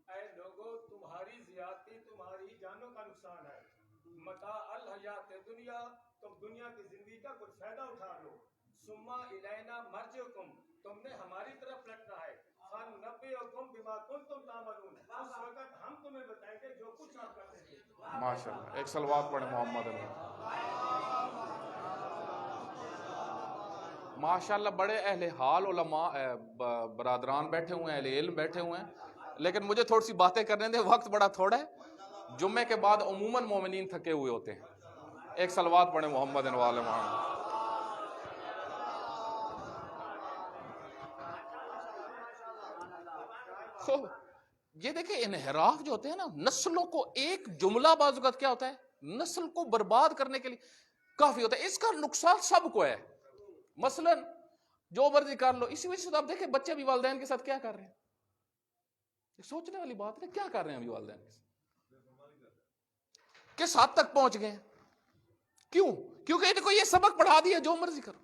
اے لوگو تمہاری زیادتی تمہاری جانوں کا نقصان ہے. متاع الحیات دنیا, تم دنیا کی زندگی کا کچھ فائدہ اٹھا لو. ثم الینا مرجعکم, تم نے ہماری طرف لٹنا ہے. فننبئکم بما کنتم تعملون, اس وقت ہم تمہیں بتائیں گے جو کچھ آپ کرتے تھے. ماشاءاللہ, ایک صلوات پڑھیں محمد علیہ. ماشاءاللہ بڑے اہل حال علماء برادران بیٹھے ہوئے ہیں, اہل علم بیٹھے ہوئے ہیں, لیکن مجھے تھوڑی سی باتیں کرنے دیں, وقت بڑا تھوڑا ہے. جمعے کے بعد عموماً مومنین تھکے ہوئے ہوتے ہیں. ایک صلوات پڑھیں محمد وآل محمد. یہ دیکھیں انحراف جو ہوتے ہیں نا, نسلوں کو ایک جملہ بعض اوقات کیا ہوتا ہے نسل کو برباد کرنے کے لیے کافی ہوتا ہے. اس کا نقصان سب کو ہے. مثلا جو مرضی کر لو, اسی وجہ سے تو آپ دیکھیں بچے بھی والدین کے ساتھ کیا کر رہے ہیں, سوچنے والی بات ہے, کیا کر رہے ہیں ابھی والدین کے ساتھ, کس حد تک پہنچ گئے ہیں. کیوں؟ کیونکہ ان کو یہ سبق پڑھا دیا جو مرضی کرو.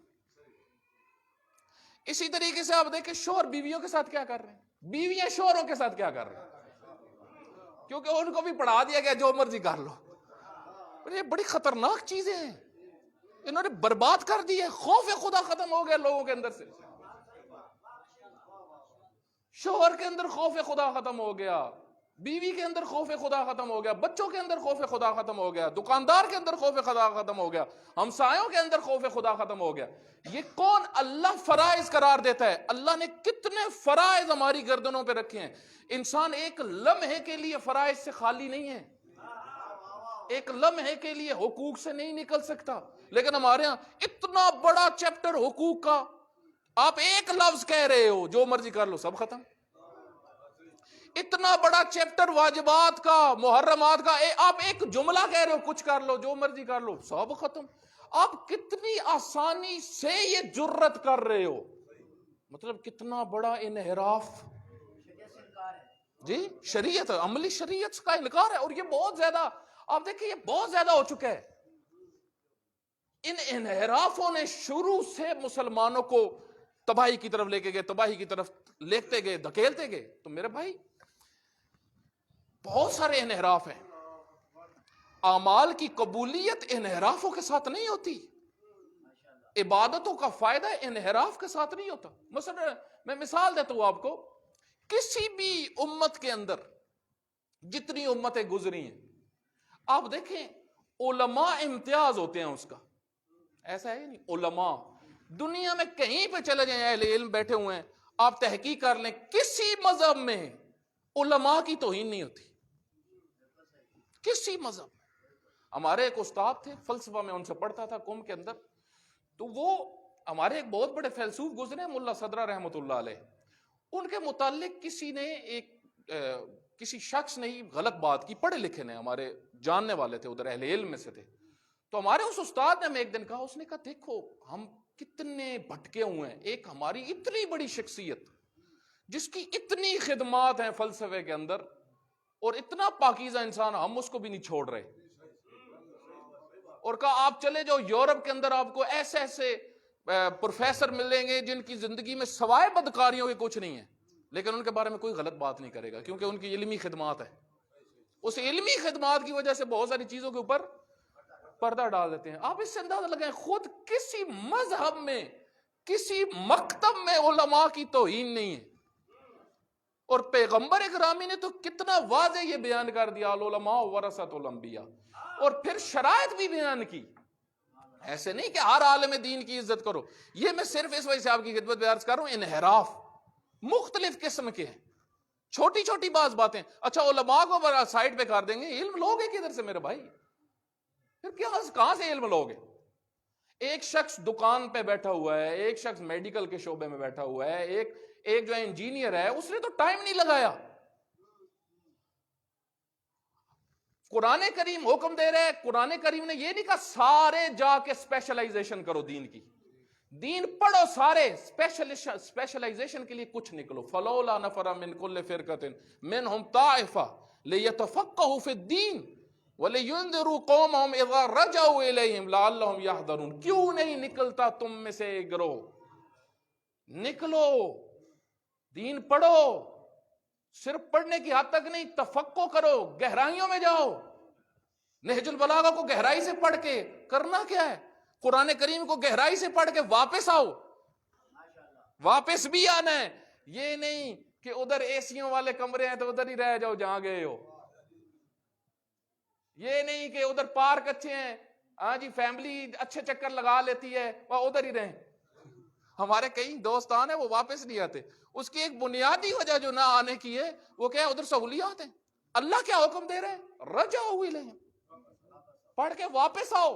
اسی طریقے سے آپ دیکھیں شوہر بیویوں کے ساتھ کیا کر رہے ہیں, بیویاں شوہروں کے ساتھ کیا کر رہے ہیں, کیونکہ ان کو بھی پڑھا دیا گیا جو مرضی کر لو. یہ بڑی خطرناک چیزیں ہیں, انہوں نے برباد کر دی ہے. خوف خدا ختم ہو گیا لوگوں کے اندر سے, شوہر کے اندر خوف خدا ختم ہو گیا, بیوی کے اندر خوف خدا ختم ہو گیا, بچوں کے اندر خوف خدا ختم ہو گیا, دکاندار کے اندر خوف خدا ختم ہو گیا, ہمسایوں کے اندر خوف خدا ختم ہو گیا. یہ کون اللہ فرائض قرار دیتا ہے. اللہ نے کتنے فرائض ہماری گردنوں پہ رکھے ہیں. انسان ایک لمحے کے لیے فرائض سے خالی نہیں ہے, ایک لمحے کے لیے حقوق سے نہیں نکل سکتا. لیکن ہمارے ہاں اتنا بڑا چیپٹر حقوق کا, آپ ایک لفظ کہہ رہے ہو جو مرضی کر لو سب ختم. اتنا بڑا چیپٹر واجبات کا, محرمات کا, آپ ایک جملہ کہہ رہے ہو کچھ کر لو جو مرضی کر لو سب ختم. آپ کتنی آسانی سے یہ جرت کر رہے ہو, مطلب کتنا بڑا انحراف. جی شریعت, عملی شریعت کا انکار ہے. اور یہ بہت زیادہ آپ دیکھیں یہ بہت زیادہ ہو چکا ہے. ان انحرافوں نے شروع سے مسلمانوں کو تباہی کی طرف لے کے گئے, تباہی کی طرف لیتے گئے, دھکیلتے گئے. تو میرے بھائی بہت سارے انحراف ہیں. اعمال کی قبولیت انحرافوں کے ساتھ نہیں ہوتی, عبادتوں کا فائدہ انحراف کے ساتھ نہیں ہوتا. مثلا میں مثال دیتا ہوں آپ کو, کسی بھی امت کے اندر جتنی امتیں گزری ہیں آپ دیکھیں علماء امتیاز ہوتے ہیں اس کا, ایسا ہے نہیں. علماء دنیا میں کہیں پہ چلے جائیں, اہل علم بیٹھے ہوئے ہیں, آپ تحقیق کر لیں کسی مذہب میں علماء کی توہین نہیں ہوتی, کسی مذہب میں. ہمارے ایک استاد تھے فلسفہ میں ان سے پڑھتا تھا قم کے اندر, تو وہ ہمارے ایک بہت بڑے فیلسوف گزرے ملا صدرہ رحمۃ اللہ علیہ. ان کے متعلق کسی شخص نے غلط بات کی, پڑھے لکھے نے, ہمارے جاننے والے تھے ادھر اہل علم میں سے تھے. تو ہمارے اس استاد نے ہمیں ایک دن کہا, اس نے کہا دیکھو ہم کتنے بھٹکے ہوئے ہیں. ایک ہماری اتنی بڑی شخصیت جس کی اتنی خدمات ہیں فلسفے کے اندر اور اتنا پاکیزہ انسان, ہم اس کو بھی نہیں چھوڑ رہے. اور کہا آپ چلے جاؤ یورپ کے اندر, آپ کو ایسے ایسے پروفیسر ملیں گے جن کی زندگی میں سوائے بدکاریوں کے کچھ نہیں ہے, لیکن ان کے بارے میں کوئی غلط بات نہیں کرے گا کیونکہ ان کی علمی خدمات ہے. اس علمی خدمات کی وجہ سے بہت ساری چیزوں کے اوپر پردہ ڈال دیتے ہیں. آپ اس سے اندازہ لگائیں, خود کسی مذہب میں کسی مکتب میں علماء کی توہین نہیں ہے, اور پیغمبر اکرامی نے تو کتنا واضح یہ بیان کر دیا, العلماء ورثۃ الانبیاء, اور پھر شرائط بھی بیان کی. ایسے نہیں کہ ہر عالم دین کی عزت کرو. یہ میں صرف اس وجہ سے آپ کی خدمت میں عرض کر رہا ہوں, انحراف مختلف قسم کے ہیں, چھوٹی چھوٹی باتیں. اچھا علماء کو سائڈ پہ کر دیں گے, علم لوگے کدھر سے میرے بھائی؟ پھر کہاں سے علم لوگے؟ ایک شخص دکان پہ بیٹھا ہوا ہے, ایک شخص میڈیکل کے شعبے میں بیٹھا ہوا ہے, ایک جو انجینئر ہے, اس نے تو ٹائم نہیں لگایا. قرآن کریم حکم دے رہے, قرآن کریم نے یہ نہیں کہا سارے جا کے اسپیشلائزیشن کرو دین کی, دین پڑھو سارے, اسپیشلائزیشن کے لیے کچھ نکلو. فلولا نفر من کل فرقۃ منہم طائفہ لیتفقہوا فی الدین وَلِيُنذِرُوا قَوْمَهُمْ إِذَا رَجَعُوا إِلَيْهِمْ لَعَلَّهُمْ يَحْذَرُونَ. کیوں نہیں نکلتا تم میں سے گروہ؟ نکلو, دین پڑھو, صرف پڑھنے کی حد تک نہیں, تفقہ کرو, گہرائیوں میں جاؤ. نہج البلاغہ کو گہرائی سے پڑھ کے کرنا کیا ہے؟ قرآن کریم کو گہرائی سے پڑھ کے واپس آؤ, واپس بھی آنا ہے. یہ نہیں کہ ادھر ایسیوں والے کمرے ہیں تو ادھر ہی رہ جاؤ جہاں گئے ہو. یہ نہیں کہ ادھر پارک اچھے ہیں, ہاں جی فیملی اچھے چکر لگا لیتی ہے, وہ ادھر ہی رہیں. ہمارے کئی دوستان ہیں وہ واپس نہیں آتے. اس کی ایک بنیادی وجہ جو نہ آنے کی ہے وہ کیا ہے؟ ادھر سہولیات ہیں. اللہ کیا حکم دے رہے ہیں؟ رجعوا الیہم, پڑھ کے واپس آؤ.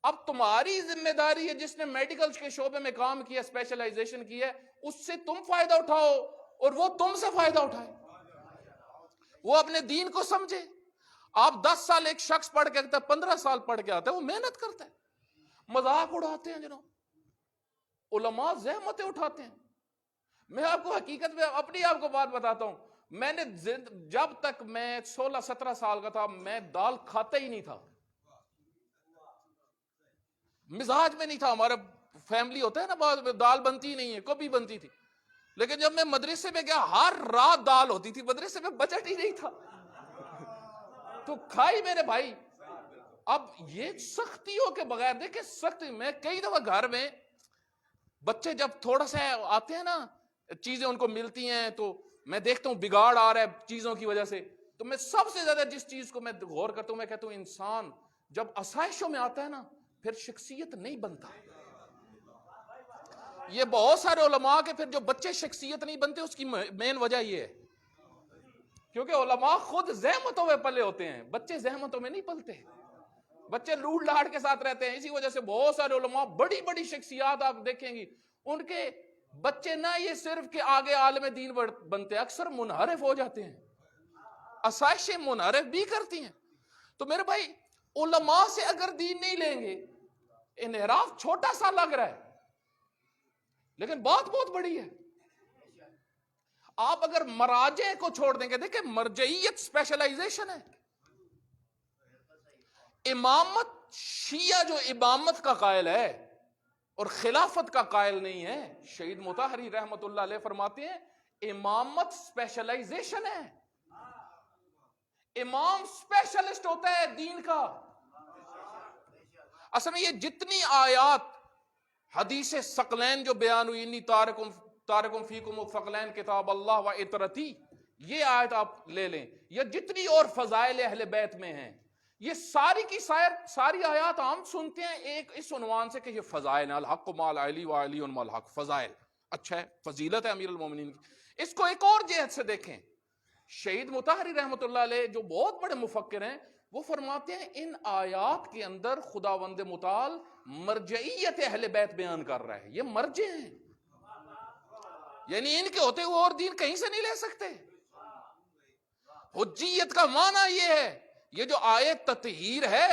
اب تمہاری ذمہ داری ہے, جس نے میڈیکل کے شعبے میں کام کیا, اسپیشلائزیشن کی ہے, اس سے تم فائدہ اٹھاؤ اور وہ تم سے فائدہ اٹھائے, وہ اپنے دین کو سمجھے. آپ 10 سال ایک شخص پڑھ کے آتا ہے, 15 سال پڑھ کے آتا ہے, وہ محنت کرتا ہے, مذاق اڑاتے ہیں جناب, علماء زحمتیں اٹھاتے ہیں. میں آپ کو حقیقت میں اپنی آپ کو بات بتاتا ہوں, میں نے جب تک میں 16-17 سال کا تھا, میں دال کھاتا ہی نہیں تھا, مزاج میں نہیں تھا. ہمارا فیملی ہوتا ہے نا, بعد دال بنتی نہیں ہے, کبھی بنتی تھی. لیکن جب میں مدرسے میں گیا, ہر رات دال ہوتی تھی, مدرسے میں بجٹ ہی نہیں تھا تو کھائی میرے بھائی. اب یہ سختیوں کے بغیر دیکھیں, سختی میں کئی دفعہ گھر میں بچے جب تھوڑا سا آتے ہیں نا, چیزیں ان کو ملتی ہیں, تو میں دیکھتا ہوں بگاڑ آ رہا ہے چیزوں کی وجہ سے, تو میں سب سے زیادہ جس چیز کو میں غور کرتا ہوں, میں کہتا ہوں انسان جب آسائشوں میں آتا ہے نا, پھر شخصیت نہیں بنتا. یہ بہت سارے علماء کے پھر جو بچے شخصیت نہیں بنتے, اس کی مین وجہ یہ ہے کیونکہ علماء خود زحمتوں میں پلے ہوتے ہیں, بچے زحمتوں میں نہیں پلتے, بچے لوٹ لاٹ کے ساتھ رہتے ہیں. اسی وجہ سے بہت سارے علماء, بڑی بڑی شخصیات آپ دیکھیں گی, ان کے بچے نہ یہ صرف کہ آگے عالم دین بنتے, اکثر منحرف ہو جاتے ہیں, آسائشیں منحرف بھی کرتی ہیں. تو میرے بھائی علماء سے اگر دین نہیں لیں گے, انحراف چھوٹا سا لگ رہا ہے لیکن بات بہت بڑی ہے. آپ اگر مراجع کو چھوڑ دیں گے, دیکھیں مرجعیت اسپیشلائزیشن ہے. امامت, شیعہ جو امامت کا قائل ہے اور خلافت کا قائل نہیں ہے, شہید مطہری رحمت اللہ علیہ فرماتے ہیں امامت اسپیشلائزیشن ہے. امام اسپیشلسٹ ہوتا ہے دین کا. اصل میں یہ جتنی آیات حدیث ثقلین جو بیان ہوئی, انی تارکم فیکم الثقلین کتاب اللہ و اطرتی, یہ آیت آپ لے لیں, یا جتنی اور فضائل اہل بیت میں ہیں, یہ ساری کی ساری آیات عام سنتے ہیں ایک اس عنوان سے کہ یہ فضائل ہیں, الحق مال علی و علی مال حق, فضائل اچھا ہے, فضیلت ہے امیر المومنین کی. اس کو ایک اور جہت سے دیکھیں, شہید مطہری رحمت اللہ علیہ جو بہت بڑے مفکر ہیں, وہ فرماتے ہیں ان آیات کے اندر خداوند متعال مرجعیت اہل بیت بیان کر رہا ہے. یہ مرجع ہیں, یعنی ان کے ہوتے ہوئے اور دین کہیں سے نہیں لے سکتے. حجیت کا معنی یہ ہے, یہ جو آیت تطہیر ہے,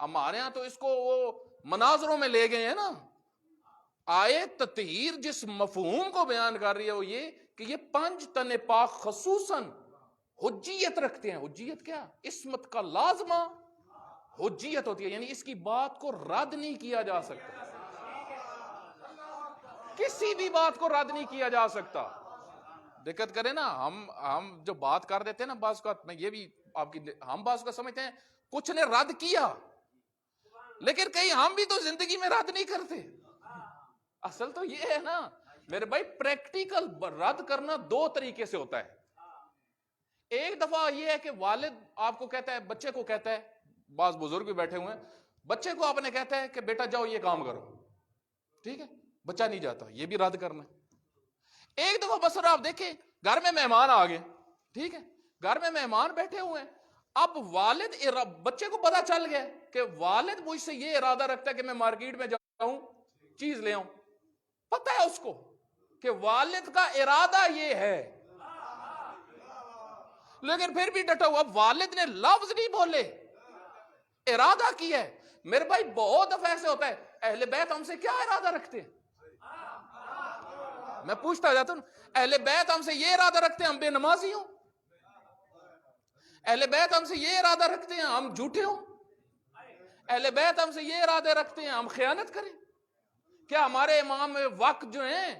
ہمارے ہاں تو اس کو وہ مناظروں میں لے گئے ہیں نا, آیت تطہیر جس مفہوم کو بیان کر رہی ہے وہ یہ کہ یہ 5 تن پاک خصوصاً حجیت رکھتے ہیں. حجیت کیا؟ عصمت کا لازمہ حجیت ہوتی ہے، یعنی اس کی بات کو رد نہیں کیا جا سکتا، کسی بھی بات کو رد نہیں کیا جا سکتا. دقت کرے نا ہم جو بات کر دیتے ہیں نا بعض کا، میں یہ بھی آپ کی، ہم بعض کا سمجھتے ہیں کچھ نے رد کیا، لیکن کہیں ہم بھی تو زندگی میں رد نہیں کرتے. اصل تو یہ ہے نا میرے بھائی، پریکٹیکل رد کرنا 2 طریقے سے ہوتا ہے. ایک دفعہ یہ ہے کہ والد آپ کو کہتا ہے، بچے کو کہتا ہے، بعض بزرگ بھی بیٹھے ہوئے ہیں، بچے کو آپ نے کہتا ہے کہ بیٹا جاؤ یہ کام کرو، ٹھیک ہے، بچہ نہیں جاتا، یہ بھی رد کرنا ہے. ایک دفعہ بس آپ دیکھیں گھر میں مہمان آ گئے، ٹھیک ہے، گھر میں مہمان بیٹھے ہوئے ہیں، اب والد بچے کو پتا چل گیا کہ والد مجھ سے یہ ارادہ رکھتا ہے کہ میں مارکیٹ میں جاؤں چیز لے آؤں، پتہ ہے اس کو کہ والد کا ارادہ یہ ہے، لیکن پھر بھی ڈٹا ہوا. والد نے لفظ نہیں بولے، ارادہ کیا ہے. میرے بھائی بہت دفعہ ایسے ہوتا ہے، اہل بیت ہم سے کیا ارادہ رکھتے ہیں؟ میں پوچھتا جاتا ہوں، اہل بیت ہم سے یہ ارادہ رکھتے ہیں ہم بے نمازی ہوں، اہل بیت ہم سے یہ ارادہ رکھتے ہیں ہم جھوٹے ہوں، اہل بیت ہم سے یہ ارادے رکھتے ہیں ہم خیانت کریں. کیا ہمارے امام وقت جو ہیں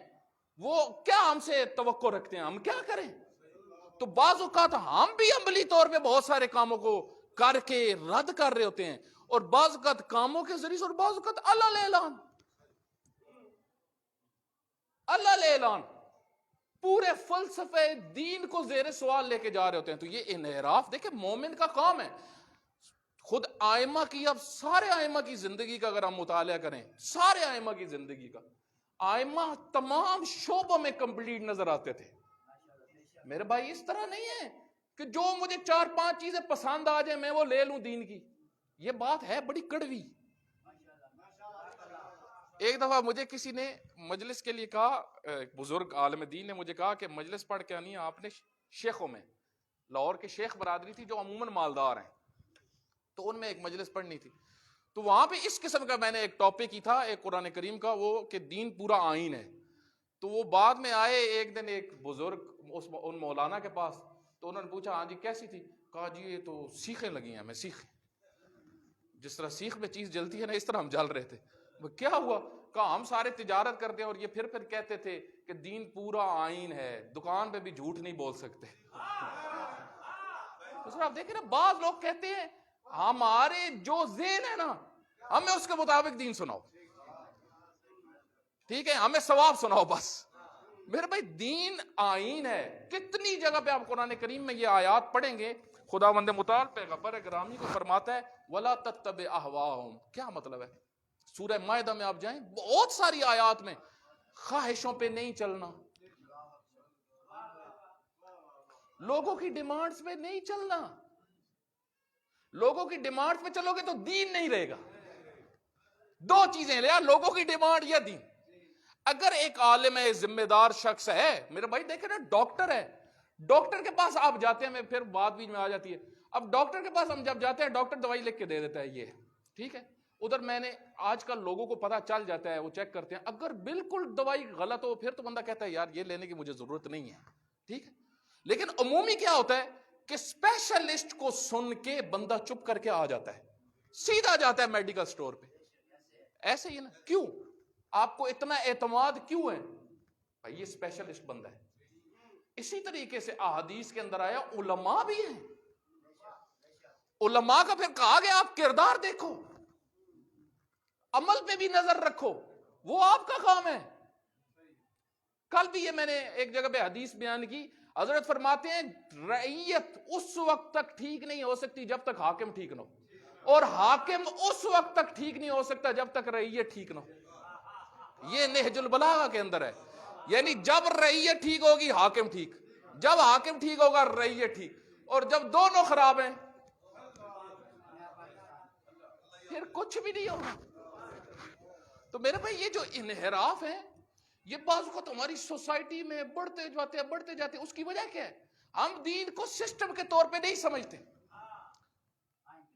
وہ کیا ہم سے توقع رکھتے ہیں ہم کیا کریں؟ تو بعض اوقات ہم بھی عملی طور پہ بہت سارے کاموں کو کر کے رد کر رہے ہوتے ہیں، اور بعض اوقات کاموں کے ذریعے سے، اور بعض اوقات اللہ اعلان، اللہ اعلان پورے فلسفے دین کو زیر سوال لے کے جا رہے ہوتے ہیں. تو یہ انحراف دیکھیں مومن کا کام ہے. خود آئمہ کی، اب سارے آئمہ کی زندگی کا اگر ہم مطالعہ کریں، سارے آئمہ کی زندگی کا، آئمہ تمام شعبوں میں کمپلیٹ نظر آتے تھے. میرے بھائی اس طرح نہیں ہے کہ جو مجھے 4-5 چیزیں پسند آ جائیں میں وہ لے لوں دین کی. یہ بات ہے بڑی کڑوی. ایک دفعہ مجھے کسی نے مجلس کے لیے کہا، ایک بزرگ عالم دین نے مجھے کہا کہ مجلس پڑھ کے آنی ہے آپ نے شیخوں میں. لاہور کے شیخ برادری تھی جو عموماً مالدار ہیں، تو ان میں ایک مجلس پڑھنی تھی. تو وہاں پہ اس قسم کا میں نے ایک ٹاپک کی تھا، ایک قرآن کریم کا، وہ کہ دین پورا آئین ہے. تو وہ بعد میں آئے ایک دن ایک بزرگ ان مولانا کے پاس، تو انہوں نے پوچھا ہاں جی کیسی تھی؟ کہا جی یہ تو سیخیں لگی ہیں ہمیں، سیخیں، جس طرح سیخ میں چیز جلتی ہے نا اس طرح ہم جل رہے تھے. کیا ہوا؟ کہا ہم سارے تجارت کرتے ہیں اور یہ پھر کہتے تھے کہ دین پورا آئین ہے، دکان پہ بھی جھوٹ نہیں بول سکتے. آپ دیکھیں نا بعض لوگ کہتے ہیں ہمارے جو ذہن ہے نا ہمیں اس کے مطابق دین سناؤ، ٹھیک ہے، ہمیں ثواب سناؤ بس. میرے بھائی دین آئین ہے. کتنی جگہ پہ آپ قرآن کریم میں یہ آیات پڑھیں گے، خداوند متعال پیغمبر گرامی کو فرماتا ہے وَلَا تَتَّبِعْ أَهْوَاءَهُمْ. کیا مطلب ہے؟ سورہ مائدہ میں آپ جائیں بہت ساری آیات میں خواہشوں پہ نہیں چلنا، لوگوں کی ڈیمانڈز پہ نہیں چلنا. لوگوں کی ڈیمانڈز پہ چلو گے تو دین نہیں رہے گا. 2 چیزیں لیا، لوگوں کی ڈیمانڈ یا دین. اگر ایک عالم ہے، ذمہ دار شخص ہے، میرے بھائی دیکھیں نا ڈاکٹر ہے، ڈاکٹر کے پاس آپ جاتے ہیں، پھر بات بیچ میں آ جاتی ہے. اب ڈاکٹر کے پاس ہم جب جاتے ہیں ڈاکٹر دوائی لکھ کے دے دیتا ہے یہ، ٹھیک ہے. ادھر میں نے آج کل لوگوں کو پتا چل جاتا ہے، وہ چیک کرتے ہیں، اگر بالکل دوائی غلط ہو پھر تو بندہ کہتا ہے یار یہ لینے کی مجھے ضرورت نہیں ہے، ٹھیک ہے. لیکن عمومی کیا ہوتا ہے کہ اسپیشلسٹ کو سن کے بندہ چپ کر کے آ جاتا ہے، سیدھا جاتا ہے میڈیکل سٹور پہ. ایسے ہی نا، کیوں آپ کو اتنا اعتماد کیوں ہے؟ بھائی یہ اسپیشلسٹ بندہ ہے. اسی طریقے سے احادیث کے اندر آیا علماء بھی ہیں. علماء کا پھر کہا گیا آپ کردار دیکھو، عمل پہ بھی نظر رکھو، وہ آپ کا کام ہے. کل بھی یہ میں نے ایک جگہ پہ حدیث بیان کی، حضرت فرماتے ہیں رعیت اس وقت تک ٹھیک نہیں ہو سکتی جب تک حاکم ٹھیک نہ ہو، اور حاکم اس وقت تک ٹھیک نہیں ہو سکتا جب تک رعیت ٹھیک نہ ہو. یہ نہج البلاغہ کے اندر ہے. یعنی جب رعیت ٹھیک ہوگی حاکم ٹھیک، جب حاکم ٹھیک ہوگا رعیت ٹھیک، اور جب دونوں خراب ہیں پھر کچھ بھی نہیں ہوگا. تو میرے بھائی یہ جو انحراف ہے یہ بعض اوقات ہماری سوسائٹی میں بڑھتے جاتے. اس کی وجہ کیا ہے؟ ہم دین کو سسٹم کے طور پہ نہیں سمجھتے.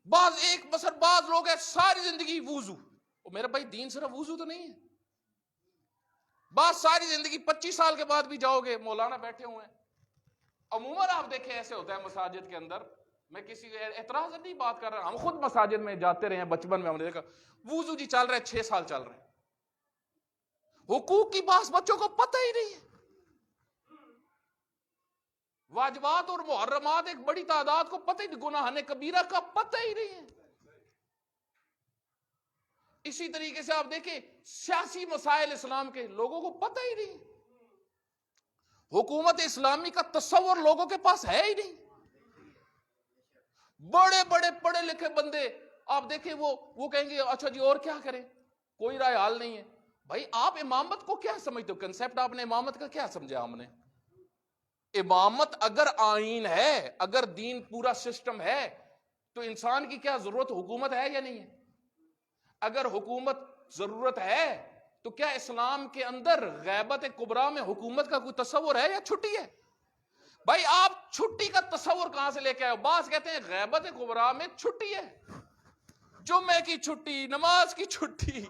بعض لوگ ہیں ساری زندگی وضو. میرے بھائی دین صرف وضو تو نہیں ہے. بات ساری زندگی 25 سال کے بعد بھی جاؤ گے مولانا بیٹھے ہوئے ہیں. عموماً آپ دیکھیں ایسے ہوتا ہے مساجد کے اندر, میں کسی اعتراض نہیں بات کر رہا, ہم خود مساجد میں جاتے رہے ہیں, بچپن میں ہم نے دیکھا وضو جی چل رہا ہے 6 سال چل رہے ہیں, حقوق کی بات بچوں کو پتہ ہی نہیں ہے, واجبات اور محرمات ایک بڑی تعداد کو پتہ ہی نہیں, گناہ کبیرہ کا پتہ ہی نہیں ہے. اسی طریقے سے آپ دیکھیں سیاسی مسائل اسلام کے لوگوں کو پتہ ہی نہیں, حکومت اسلامی کا تصور لوگوں کے پاس ہے ہی نہیں. بڑے بڑے پڑھے لکھے بندے آپ دیکھیں وہ کہیں گے اچھا جی اور کیا کریں, کوئی رائے حل نہیں ہے. بھائی آپ امامت کو کیا سمجھتے ہو, کنسپٹ آپ نے امامت کا کیا سمجھا؟ ہم نے امامت اگر آئین ہے, اگر دین پورا سسٹم ہے, تو انسان کی کیا ضرورت حکومت ہے یا نہیں ہے؟ اگر حکومت ضرورت ہے تو کیا اسلام کے اندر غیبت کبریٰ میں حکومت کا کوئی تصور ہے یا چھٹی ہے؟ بھائی آپ چھٹی کا تصور کہاں سے لے کے آئے ہو؟ بعض کہتے ہیں غیبت کبریٰ میں چھٹی ہے, جمعے کی چھٹی, نماز کی چھٹی,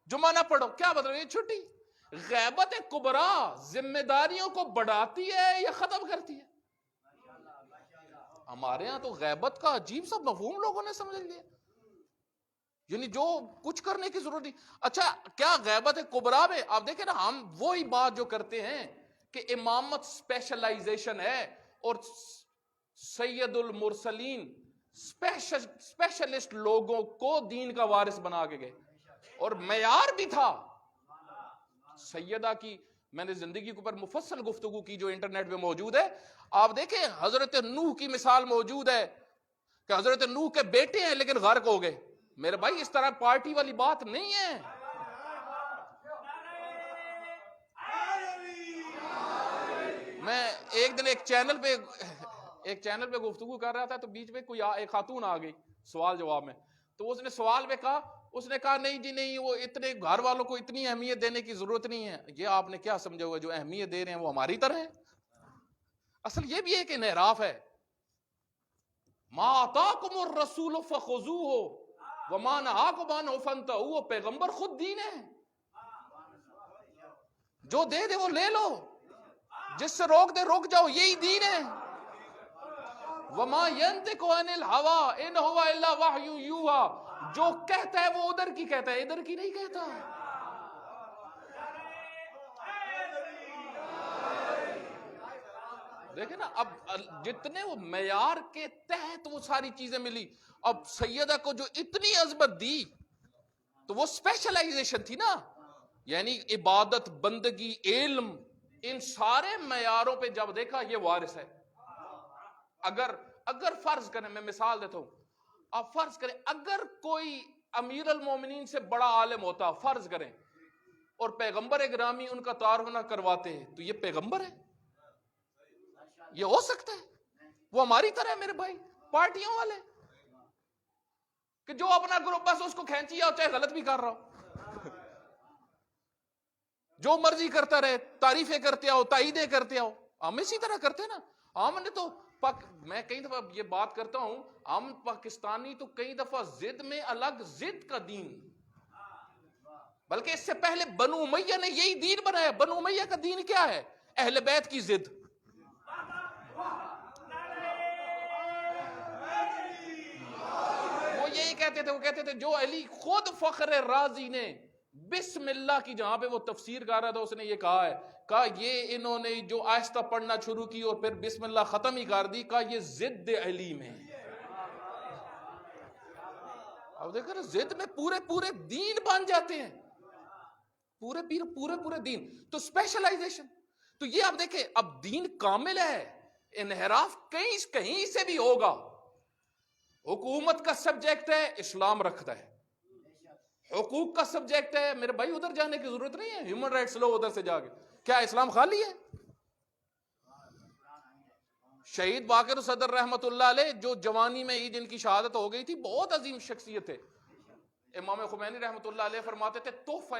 جمعہ نہ پڑھو, کیا مطلب یہ چھٹی؟ غیبت کبریٰ ذمہ داریوں کو بڑھاتی ہے یا ختم کرتی ہے؟ ہمارے ہاں تو غیبت کا عجیب سا مفہوم لوگوں نے سمجھ لیا, یعنی جو کچھ کرنے کی ضرورت نہیں. اچھا کیا غیبت کبریٰ میں آپ دیکھیں نا, ہم وہی بات جو کرتے ہیں کہ امامت اسپیشلائزیشن ہے اور سید المرسلین اسپیشلسٹ لوگوں کو دین کا وارث بنا کے گئے, اور معیار بھی تھا. سیدہ کی میں نے زندگی کے اوپر مفصل گفتگو کی جو انٹرنیٹ پہ موجود ہے. آپ دیکھیں حضرت نوح کی مثال موجود ہے کہ حضرت نوح کے بیٹے ہیں لیکن غرق ہو گئے. میرے بھائی اس طرح پارٹی والی بات نہیں ہے. میں ایک دن ایک چینل پہ گفتگو کر رہا تھا, تو بیچ میں کوئی ایک خاتون آ گئی سوال جواب میں, تو اس نے سوال میں کہا, اس نے کہا نہیں جی نہیں, وہ اتنے گھر والوں کو اتنی اہمیت دینے کی ضرورت نہیں ہے. یہ آپ نے کیا سمجھا ہوا, جو اہمیت دے رہے ہیں وہ ہماری طرح ہے؟ اصل یہ بھی ایک انحراف ہے. ما آتاکم الرسول فخذوہ وما نہاکم عنہ فانتہوا, وہ پیغمبر خود دین ہے, جو دے دے وہ لے لو, جس سے روک دے روک جاؤ, یہی دین ہے. وما ینطق عن الہوی ان ہوا الا وحی یوحی, جو کہتا ہے وہ ادھر کی کہتا ہے, ادھر کی نہیں کہتا. دیکھیں نا, اب جتنے وہ معیار کے تحت وہ ساری چیزیں ملی, اب سیدہ کو جو اتنی عظمت دی تو وہ اسپیشلائزیشن تھی نا, یعنی عبادت, بندگی, علم, ان سارے معیاروں پہ جب دیکھا یہ وارث ہے. اگر فرض کریں, میں مثال دیتا ہوں, آپ فرض کریں اگر کوئی امیر المومنین سے بڑا عالم ہوتا فرض کریں, اور پیغمبر گرامی ان کا تعارف نہ کرواتے ہیں, تو یہ پیغمبر ہے؟ یہ ہو سکتا ہے؟ وہ ہماری طرح ہے میرے بھائی, پارٹیوں والے کہ جو اپنا گروپ بس اس کو کھینچی آؤ, چاہے غلط بھی کر رہا ہو, جو مرضی کرتا رہے, تعریفیں کرتے آؤ, تائیدیں کرتے آؤ. ہم اسی طرح کرتے ہیں نا. ہم نے تو میں کئی دفعہ یہ بات کرتا ہوں, ہم پاکستانی تو کئی دفعہ ضد میں الگ ضد کا دین, بلکہ اس سے پہلے بنو امیہ نے یہی دین بنایا. بنو امیہ کا دین کیا ہے؟ اہل بیت کی ضد. وہ یہی کہتے تھے, وہ کہتے تھے جو علی خود فخر رازی نے بسم اللہ کی, جہاں پہ وہ تفسیر کر رہا تھا, اس نے یہ کہا ہے, کہا یہ انہوں نے جو آہستہ پڑھنا شروع کی اور پھر بسم اللہ ختم ہی کر دی, کہا یہ ضد علیم ہے. اب دیکھو نا, ضد میں پورے دین بن جاتے ہیں, پورے دین. تو اسپیشلائزیشن, تو یہ آپ دیکھیں اب دین کامل ہے, انحراف کہیں سے بھی ہوگا. حکومت کا سبجیکٹ ہے, اسلام رکھتا ہے. حقوق کا سبجیکٹ ہے, میرے بھائی ادھر جانے کی ضرورت نہیں ہے, ہیومن رائٹس لو ادھر سے جا کے. کیا اسلام خالی ہے؟ شہید باقر صدر رحمت اللہ علیہ, جو جوانی میں ہی جن کی شہادت ہو گئی تھی, بہت عظیم شخصیت ہے. امام خمینی رحمت اللہ علیہ فرماتے تھے تحفہ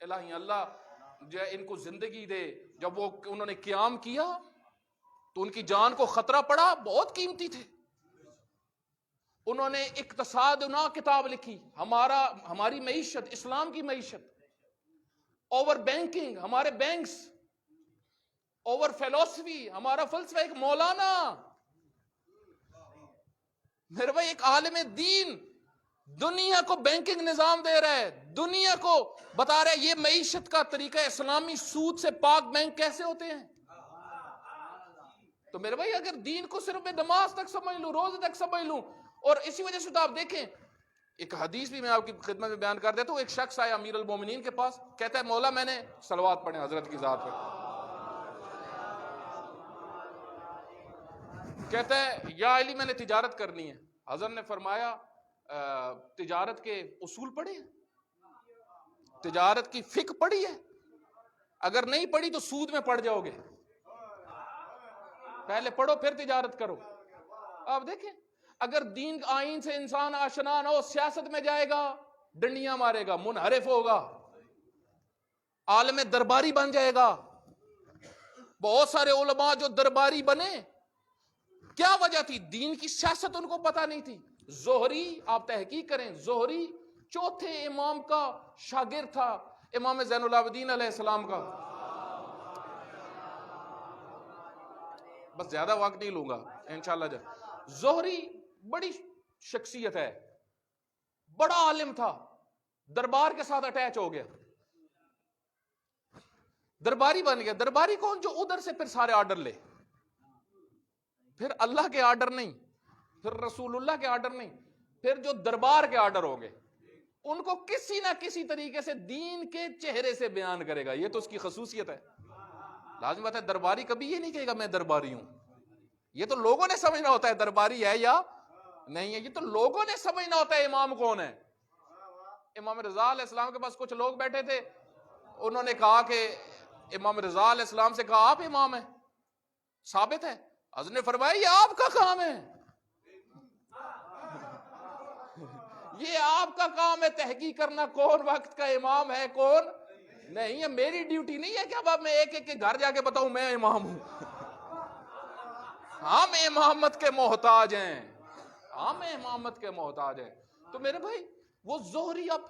الہی, اللہ جو ان کو زندگی دے. جب وہ انہوں نے قیام کیا تو ان کی جان کو خطرہ پڑا, بہت قیمتی تھے. انہوں نے اقتصاد کتاب لکھی، ہماری معیشت، اسلام کی معیشت، اوور بینکنگ ہمارے بینکس، اوور فلسفی ہمارا فلسفہ، ایک مولانا میرے بھائی ایک عالم دین دنیا کو بینکنگ نظام دے رہا ہے، دنیا کو بتا رہا ہے یہ معیشت کا طریقہ اسلامی، سود سے پاک بینک کیسے ہوتے ہیں۔ تو میرے بھائی اگر دین کو صرف میں نماز تک سمجھ لوں، روزے تک سمجھ لوں، اور اسی وجہ سے تو آپ دیکھیں ایک حدیث بھی میں آپ کی خدمت میں بیان کر دیتا ہوں، ایک شخص آیا امیر المومنین کے پاس، کہتا ہے مولا میں نے صلوات پڑھے حضرت کی ذات پر، کہتا ہے یا علی میں نے تجارت کرنی ہے۔ حضرت نے فرمایا تجارت کے اصول پڑھے ہیں، تجارت کی فقہ پڑھی ہے؟ اگر نہیں پڑھی تو سود میں پڑ جاؤ گے، پہلے پڑھو پھر تجارت کرو۔ آپ دیکھیں اگر دین آئین سے انسان آشنا نہ ہو، سیاست میں جائے گا، ڈنڈیاں مارے گا، منحرف ہوگا، عالم درباری بن جائے گا۔ بہت سارے علماء جو درباری بنے کیا وجہ تھی؟ دین کی سیاست ان کو پتہ نہیں تھی۔ زہری آپ تحقیق کریں، زہری چوتھے امام کا شاگرد تھا، امام زین العابدین علیہ السلام کا۔ بس زیادہ وقت نہیں لوں گا انشاءاللہ۔ زہری بڑی شخصیت ہے، بڑا عالم تھا، دربار کے ساتھ اٹیچ ہو گیا، درباری بن گیا۔ درباری کون؟ جو ادھر سے پھر سارے آرڈر لے، پھر اللہ کے آرڈر نہیں، پھر رسول اللہ کے آرڈر نہیں، پھر جو دربار کے آرڈر ہو گئے ان کو کسی نہ کسی طریقے سے دین کے چہرے سے بیان کرے گا۔ یہ تو اس کی خصوصیت ہے۔ لازم بات ہے درباری کبھی یہ نہیں کہے گا میں درباری ہوں، یہ تو لوگوں نے سمجھنا ہوتا ہے درباری ہے یا نہیں ہے، یہ تو لوگوں نے سمجھنا ہوتا ہے امام کون ہے۔ امام رضا علیہ السلام کے پاس کچھ لوگ بیٹھے تھے، انہوں نے کہا کہ امام رضا علیہ السلام سے کہا آپ امام ہیں، ثابت ہے؟ حضرت نے فرمایا یہ آپ کا کام ہے، یہ آپ کا کام ہے تحقیق کرنا کون وقت کا امام ہے کون نہیں ہے۔ میری ڈیوٹی نہیں ہے کہ اب میں ایک ایک کے گھر جا کے بتاؤں میں امام ہوں۔ ہم امامت کے محتاج ہیں، ہم امامت کے محتاج ہیں۔ تو میرے بھائی وہ زہری اب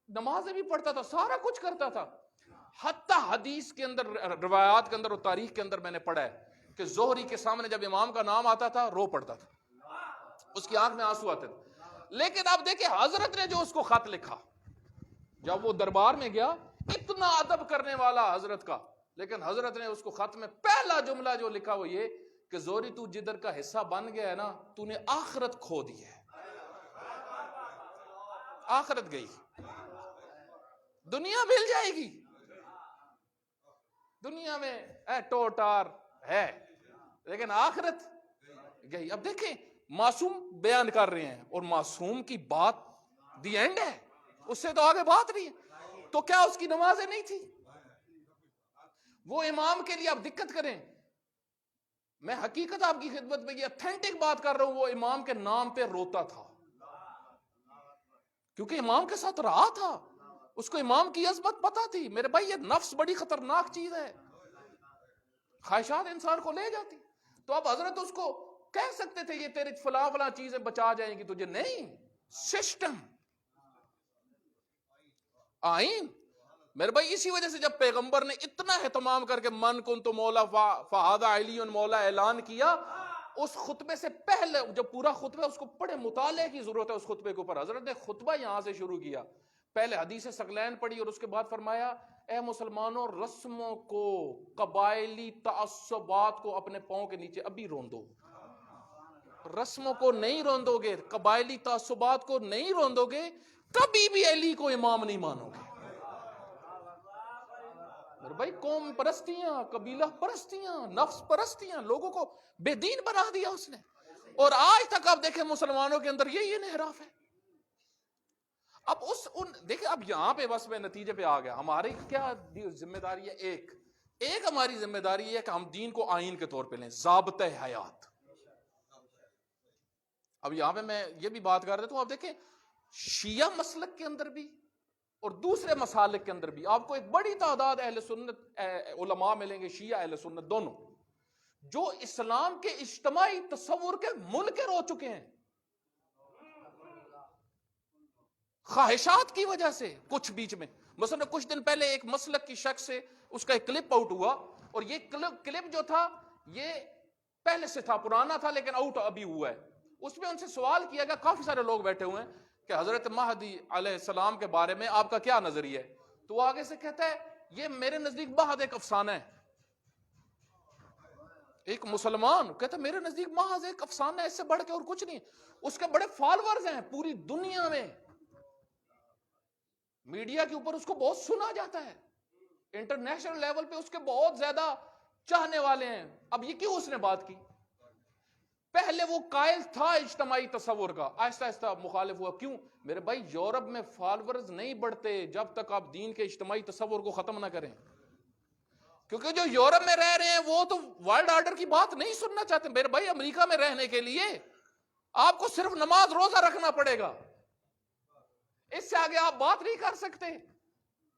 نمازیں بھی پڑھتا تھا، سارا کچھ کرتا تھا، حتی حدیث کے اندر، روایات کے اندر اور تاریخ کے اندر میں نے پڑھا ہے کہ زہری کے سامنے جب امام کا نام آتا تھا رو پڑتا تھا، اس کی آنکھ میں آنسو آتے تھے۔ لیکن اب دیکھیں حضرت نے جو اس کو خط لکھا، جب وہ دربار میں گیا، اتنا ادب کرنے والا حضرت کا، لیکن حضرت نے اس کو خط میں پہلا جملہ جو لکھا وہ یہ کہ زہری تو جدھر کا حصہ بن گیا ہے نا، تو نے آخرت کھو دی ہے، آخرت گئی، دنیا مل جائے گی، دنیا میں ٹوٹار ہے لیکن آخرت گئی۔ اب دیکھیں معصوم بیان کر رہے ہیں اور معصوم کی بات دی اینڈ ہے، اس سے تو آگے بات نہیں ہے۔ تو کیا اس کی نمازیں نہیں تھی؟ وہ امام کے لیے آپ دقت کریں، میں حقیقت آپ کی خدمت میں یہ اتھینٹک بات کر رہا ہوں، وہ امام کے نام پہ روتا تھا کیونکہ امام کے ساتھ رہا تھا، اس کو امام کی عظمت پتہ تھی۔ میرے بھائی یہ نفس بڑی خطرناک چیز ہے، خواہشات انسان کو لے جاتی۔ تو اب حضرت اس کو کہہ سکتے تھے یہ تیری فلاں فلاں چیزیں بچا جائیں گی تجھے، نہیں، سسٹم، آئین۔ میرے بھائی اسی وجہ سے جب پیغمبر نے اتنا اہتمام کر کے من کنت مولا فہذا علی مولا اعلان کیا، اس خطبے سے پہلے جب پورا خطبہ اس کو پڑھے، مطالعے کی ضرورت ہے اس خطبے کے اوپر۔ حضرت نے خطبہ یہاں سے شروع کیا، پہلے حدیث ثقلین پڑھی اور اس کے بعد فرمایا اے مسلمانوں، رسموں کو، قبائلی تعصبات کو اپنے پاؤں کے نیچے ابھی روندو، رسموں کو نہیں روندو گے، قبائلی تعصبات کو نہیں روندو گے، کبھی بھی علی کو امام نہیں مانو گے۔ بھائی قوم پرستیاں، قبیلہ پرستیاں، نفس پرستیاں، لوگوں کو بے دین بنا دیا اس نے، اور آج تک آپ دیکھیں مسلمانوں کے اندر یہی انحراف ہے۔ اب دیکھیں اب یہاں پہ بس میں نتیجے پہ آ گیا، ہماری کیا ذمہ داری ہے؟ ایک ہماری ذمہ داری ہے کہ ہم دین کو آئین کے طور پہ لیں، ضابطۂ حیات۔ اب یہاں پہ میں یہ بھی بات کر دیتا ہوں، آپ دیکھیں شیعہ مسلک کے اندر بھی اور دوسرے مسالک کے اندر بھی آپ کو ایک بڑی تعداد اہل سنت علماء ملیں گے، شیعہ اہل سنت دونوں، جو اسلام کے اجتماعی تصور کے منکر ہو چکے ہیں، خواہشات کی وجہ سے کچھ بیچ میں. مثلا کچھ دن پہلے ایک مسلک کی شخص سے اس کا ایک کلپ آؤٹ ہوا, اور یہ کلپ جو تھا یہ پہلے سے تھا, پرانا تھا لیکن آؤٹ ابھی ہوا ہے. اس میں ان سے سوال کیا گیا, کافی سارے لوگ بیٹھے ہوئے ہیں, کہ حضرت مہدی علیہ السلام کے بارے میں آپ کا کیا نظریہ ہے؟ تو وہ آگے سے کہتا ہے یہ میرے نزدیک محض ایک افسانہ ہے. ایک مسلمان کہتا ہے میرے نزدیک محض ایک افسانہ ہے, اس سے بڑھ کے اور کچھ نہیں. اس کے بڑے فالوورز ہیں پوری دنیا میں, میڈیا کے اوپر اس کو بہت سنا جاتا ہے, انٹرنیشنل لیول پہ اس کے بہت زیادہ چاہنے والے ہیں. اب یہ کیوں اس نے بات کی؟ پہلے وہ قائل تھا اجتماعی تصور کا, آہستہ آہستہ مخالف ہوا. کیوں میرے بھائی؟ یورپ میں فالوورز نہیں بڑھتے جب تک آپ دین کے اجتماعی تصور کو ختم نہ کریں. کیونکہ جو یورپ میں رہ رہے ہیں وہ تو ورلڈ آرڈر کی بات نہیں سننا چاہتے. میرے بھائی امریکہ میں رہنے کے لیے آپ کو صرف نماز روزہ رکھنا پڑے گا, اس سے آگے آپ بات نہیں کر سکتے.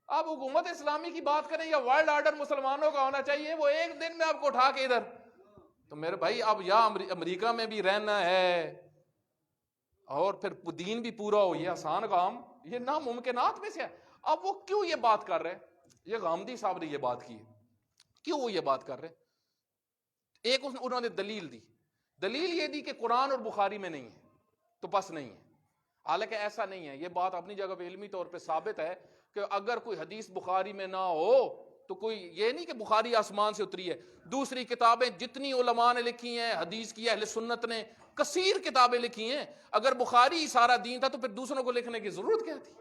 آپ حکومت اسلامی کی بات کریں یا ورلڈ آرڈر مسلمانوں کا ہونا چاہیے, وہ ایک دن میں آپ کو اٹھا کے ادھر. تو میرے بھائی اب یا امریکہ میں بھی رہنا ہے اور پھر دین بھی پورا ہو, یہ آسان کام, یہ ناممکنات میں سے ہے. اب وہ کیوں یہ بات کر رہے ہیں؟ یہ غامدی صاحب نے یہ بات کی, کیوں وہ یہ بات کر رہے؟ ایک انہوں نے دلیل دی. دلیل یہ دی کہ قرآن اور بخاری میں نہیں ہے تو بس نہیں ہے. حالانکہ ایسا نہیں ہے, یہ بات اپنی جگہ پہ علمی طور پہ ثابت ہے کہ اگر کوئی حدیث بخاری میں نہ ہو تو کوئی یہ نہیں کہ بخاری آسمان سے اتری ہے. دوسری کتابیں جتنی علماء نے لکھی ہیں حدیث کی, اہل سنت نے کثیر کتابیں لکھی ہیں, اگر بخاری ہی سارا دین تھا تو پھر دوسروں کو لکھنے کی ضرورت کیا تھی؟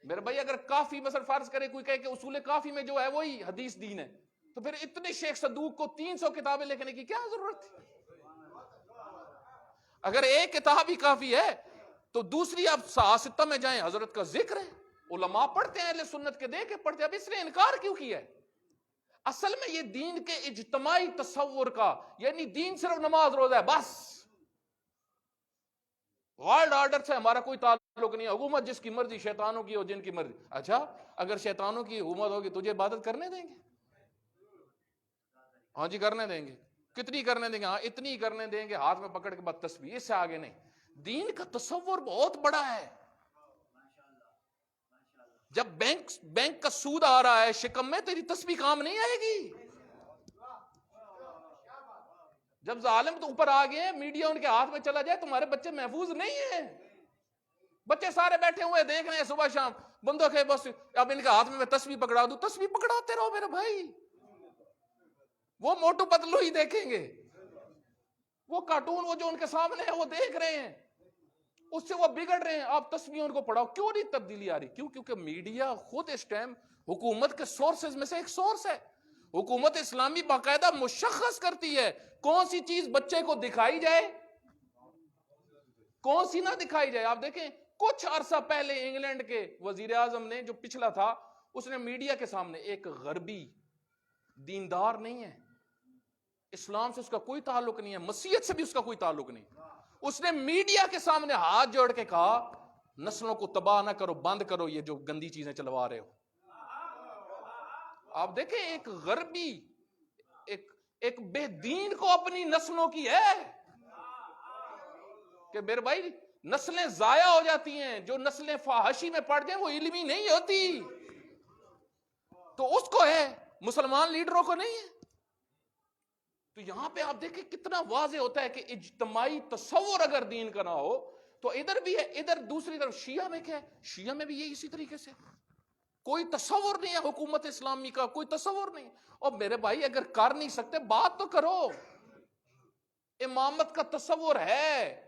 میرے بھائی اگر کافی مثلا فرض کرے کوئی کہے کہ اصول کافی میں جو ہے وہی حدیث دین ہے, تو پھر اتنے شیخ صدوق کو 300 کتابیں لکھنے کی کیا ضرورت تھی؟ اگر ایک کتاب ہی کافی ہے تو دوسری آپ سیاستہ میں جائیں, حضرت کا ذکر ہے, علماء پڑھتے ہیں, اہل سنت کے دے کے پڑھتے ہیں. اب اس نے انکار کیوں کیا ہے؟ اصل میں یہ دین کے اجتماعی تصور کا, یعنی دین صرف نماز روزہ ہے بس, ورلڈ آرڈر سے ہمارا کوئی تعلق نہیں ہے. حکومت جس کی مرضی, شیطانوں کی ہو جن کی مرضی. اچھا اگر شیطانوں کی حکومت ہوگی تجھے عبادت کرنے دیں گے؟ ہاں جی کرنے دیں گے. کتنی کرنے دیں گے؟ ہاں اتنی کرنے دیں گے, ہاتھ میں پکڑ کے بعد تسبیح, اس سے آگے نہیں. دین کا تصور بہت بڑا ہے. جب بینک کا سود آ رہا ہے شکم میں, تیری تسبیح کام نہیں آئے گی. جب ظالم تو اوپر آ گئے, میڈیا ان کے ہاتھ میں چلا جائے, تمہارے بچے محفوظ نہیں ہیں. بچے سارے بیٹھے ہوئے دیکھ رہے ہیں صبح شام, بندوں کے بس اب ان کے ہاتھ میں تسبیح پکڑا دوں. تسبیح پکڑاتے رہو میرے بھائی, وہ موٹو پتلو ہی دیکھیں گے, وہ کارٹون وہ جو ان کے سامنے ہے وہ دیکھ رہے ہیں, اس سے وہ بگڑ رہے ہیں. آپ تسبیح ان کو پڑھاؤ, کیوں نہیں تبدیلی آ رہی؟ کیوں؟ کیونکہ میڈیا خود اس ٹائم حکومت کے سورسز میں سے ایک سورس ہے. حکومت اسلامی باقاعدہ مشخص کرتی ہے کون سی چیز بچے کو دکھائی جائے, کون سی نہ دکھائی جائے. آپ دیکھیں کچھ عرصہ پہلے انگلینڈ کے وزیر اعظم نے, جو پچھلا تھا, اس نے میڈیا کے سامنے, ایک غربی دیندار نہیں ہے, اسلام سے اس کا کوئی تعلق نہیں ہے, مسیحیت سے بھی اس کا کوئی تعلق نہیں, اس نے میڈیا کے سامنے ہاتھ جوڑ کے کہا نسلوں کو تباہ نہ کرو, بند کرو یہ جو گندی چیزیں چلوا رہے ہو. آپ دیکھیں ایک غربی, ایک بے دین کو اپنی نسلوں کی ہے کہ میرے بھائی نسلیں ضائع ہو جاتی ہیں. جو نسلیں فحاشی میں پڑ جائیں وہ علمی نہیں ہوتی, تو اس کو ہے, مسلمان لیڈروں کو نہیں ہے. تو یہاں پہ آپ دیکھیں کتنا واضح ہوتا ہے کہ اجتماعی تصور اگر دین کا نہ ہو تو ادھر بھی ہے, ادھر دوسری طرف شیعہ میں کیا ہے, شیعہ میں بھی یہ اسی طریقے سے کوئی تصور نہیں ہے حکومت اسلامی کا, کوئی تصور نہیں. اور میرے بھائی اگر کر نہیں سکتے بات تو کرو. امامت کا تصور ہے,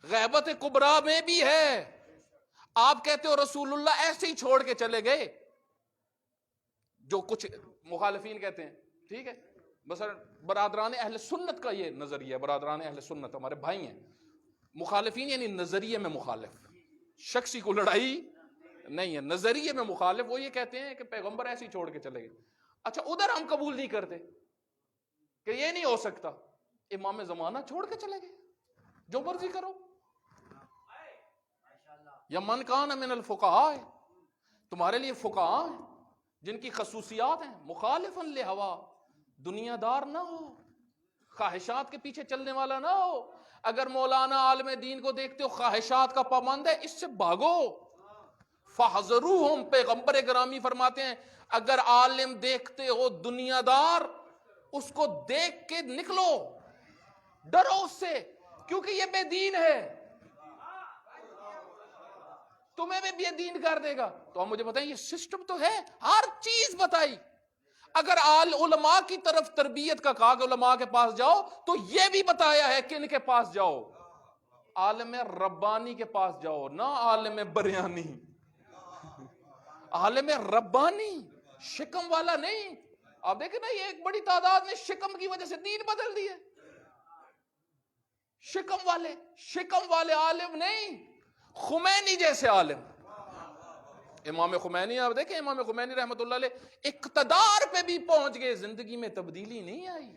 غیبت کبریٰ میں بھی ہے. آپ کہتے ہو رسول اللہ ایسے ہی چھوڑ کے چلے گئے, جو کچھ مخالفین کہتے ہیں, ٹھیک ہے, بس برادران اہل سنت کا یہ نظریہ ہے. برادران اہل سنت ہمارے بھائی ہیں. مخالفین یعنی نظریے میں مخالف, شخصی کو لڑائی نہیں ہے, نظریے میں مخالف. وہ یہ کہتے ہیں کہ پیغمبر ایسے ہی چھوڑ کے چلے گئے. اچھا ادھر ہم قبول نہیں کرتے کہ یہ نہیں ہو سکتا, امام زمانہ چھوڑ کے چلے گئے, جو مرضی کرو. یا من کان من الفقہاء, تمہارے لیے فقہاء ہیں جن کی خصوصیات ہیں, مخالفا لہوا, دنیا دار نہ ہو, خواہشات کے پیچھے چلنے والا نہ ہو. اگر مولانا عالم دین کو دیکھتے ہو خواہشات کا پابند ہے، اس سے بھاگو. فَحَذَرُوهُمْ، پیغمبر گرامی فرماتے ہیں اگر عالم دیکھتے ہو دنیا دار، اس کو دیکھ کے نکلو، ڈرو اس سے، کیونکہ یہ بے دین ہے، تمہیں بھی بے دین کر دے گا. تو آپ مجھے بتائیں، یہ سسٹم تو ہے، ہر چیز بتائی. اگر علماء کی طرف تربیت کا کہا کہ علماء کے پاس جاؤ، تو یہ بھی بتایا ہے کہ ان کے پاس جاؤ، عالم ربانی کے پاس جاؤ، نہ عالم بریانی. عالم ربانی، شکم والا نہیں. آپ دیکھیں نا، یہ ایک بڑی تعداد نے شکم کی وجہ سے دین بدل دیے. شکم والے عالم نہیں، خمینی جیسے عالم. امام خمینی، آپ دیکھیں امام خمینی رحمت اللہ علیہ اقتدار پہ بھی پہنچ گئے، زندگی میں تبدیلی نہیں آئی.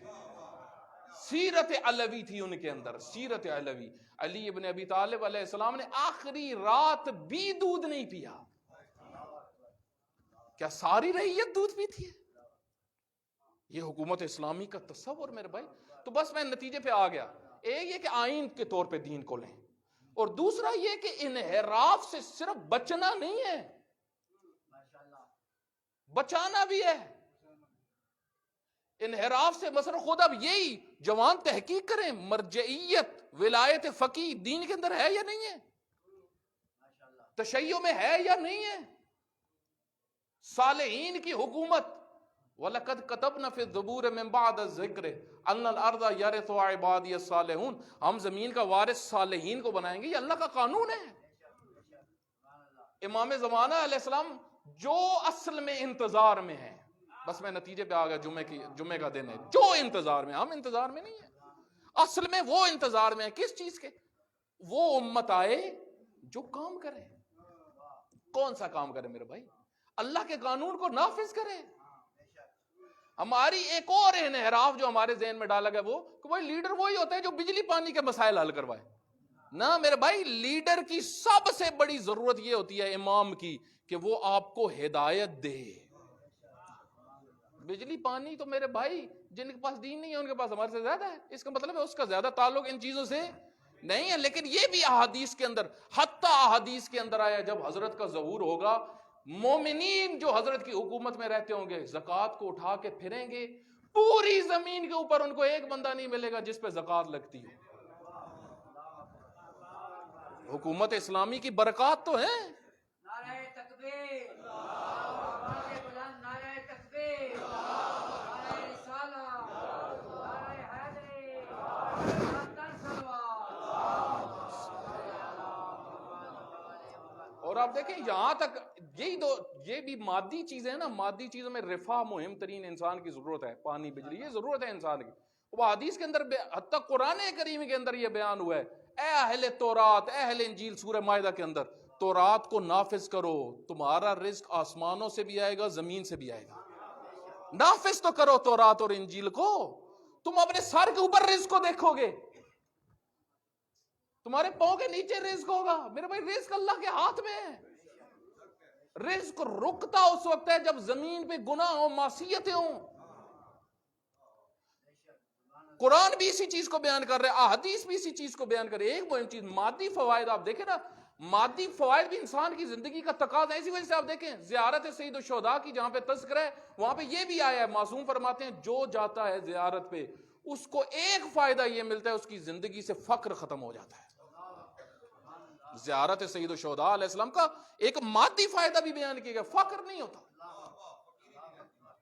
سیرت علوی تھی ان کے اندر، سیرت علوی. علی ابن ابی طالب علیہ السلام نے آخری رات بھی دودھ نہیں پیا. کیا ساری رعیت دودھ پیتی ہے؟ یہ حکومت اسلامی کا تصور میرے بھائی. تو بس میں نتیجے پہ آ گیا. ایک یہ کہ آئین کے طور پہ دین کو لیں، اور دوسرا یہ کہ انحراف سے صرف بچنا نہیں ہے، بچانا بھی ہے. انحراف سے مثلا خود اب یہی جوان تحقیق کریں، مرجعیت ولایت فقی دین کے اندر ہے یا نہیں ہے، تشیع میں ہے یا نہیں ہے. صالحین کی حکومت، وَلَقَدْ كَتَبْنَا فِي الزُّبُورِ مِن بَعْدِ الذِّكْرِ أَنَّ الْأَرْضَ يَرِثُهَا عِبَادِيَ الصَّالِحُونَ. ہم زمین کا وارث صالحین کو بنائیں گے، یہ اللہ کا قانون ہے. امام زمانہ علیہ السلام جو اصل میں انتظار میں ہے، بس میں نتیجے پہ آ گیا، جمعے کا دن ہے، جو انتظار میں، ہم انتظار میں نہیں ہیں، اصل میں وہ انتظار میں ہے. کس چیز کے؟ وہ امت آئے جو کام کرے. کون سا کام کرے میرے بھائی؟ اللہ کے قانون کو نافذ کرے. ہماری ایک اور انحراف جو ہمارے ذہن میں ڈالا گیا وہ کہ بھائی لیڈر وہی ہوتا ہے جو بجلی پانی کے مسائل حل کروائے. نہ میرے بھائی، لیڈر کی سب سے بڑی ضرورت یہ ہوتی ہے امام کی کہ وہ آپ کو ہدایت دے. بجلی پانی تو میرے بھائی جن کے پاس دین نہیں ہے ان کے پاس ہمارے سے زیادہ ہے. اس کا مطلب ہے اس کا زیادہ تعلق ان چیزوں سے نہیں ہے. لیکن یہ بھی احادیث کے اندر، حتیٰ احادیث کے اندر آیا جب حضرت کا ظہور ہوگا، مومنین جو حضرت کی حکومت میں رہتے ہوں گے زکوٰۃ کو اٹھا کے پھریں گے، پوری زمین کے اوپر ان کو ایک بندہ نہیں ملے گا جس پہ زکوٰۃ لگتی ہو. حکومت اسلامی کی برکات تو ہیں. نعرہ تکبیر، نعرہ بلند، نعرہ تکبیر، نعرہ رسالہ، نعرہ حیدری، نعرہ صلوات. اور آپ دیکھیں یہاں تک یہ بھی مادی چیزیں ہیں نا، مادی چیزوں میں رفاہ مہم ترین انسان کی ضرورت ہے. پانی، بجلی، یہ ضرورت ہے انسان کی. وہ حدیث کے اندر، حتیٰ قرآن کریم کے اندر یہ بیان ہوا ہے، اے اہل تورات، اے اہل انجیل، سورہ مائدہ کے اندر، تورات کو نافذ کرو، تمہارا رزق آسمانوں سے بھی آئے گا، زمین سے بھی آئے گا. نافذ تو کرو تورات اور انجیل کو. تم اپنے سر کے اوپر رزق کو دیکھو گے، تمہارے پاؤں کے نیچے رزق ہوگا. میرے بھائی رزق اللہ کے ہاتھ میں ہے. رزق رکتا اس وقت ہے جب زمین پہ گناہ ہو، معصیتیں ہوں. قرآن بھی اسی چیز کو بیان کر رہے ہیں، احادیث بھی اسی چیز کو بیان کر رہے ہیں. ایک مہم چیز مادی فوائد. آپ دیکھیں نا، مادی فوائد بھی انسان کی زندگی کا تقاضا ہے. اسی وجہ سے آپ دیکھیں زیارت سید الشہداء کی جہاں پہ تذکرہ ہے، وہاں پہ یہ بھی آیا ہے، معصوم فرماتے ہیں جو جاتا ہے زیارت پہ اس کو ایک فائدہ یہ ملتا ہے، اس کی زندگی سے فقر ختم ہو جاتا ہے. زیارت سید الشہداء علیہ السلام کا ایک مادی فائدہ بھی بیان کیا گیا، فقر نہیں ہوتا.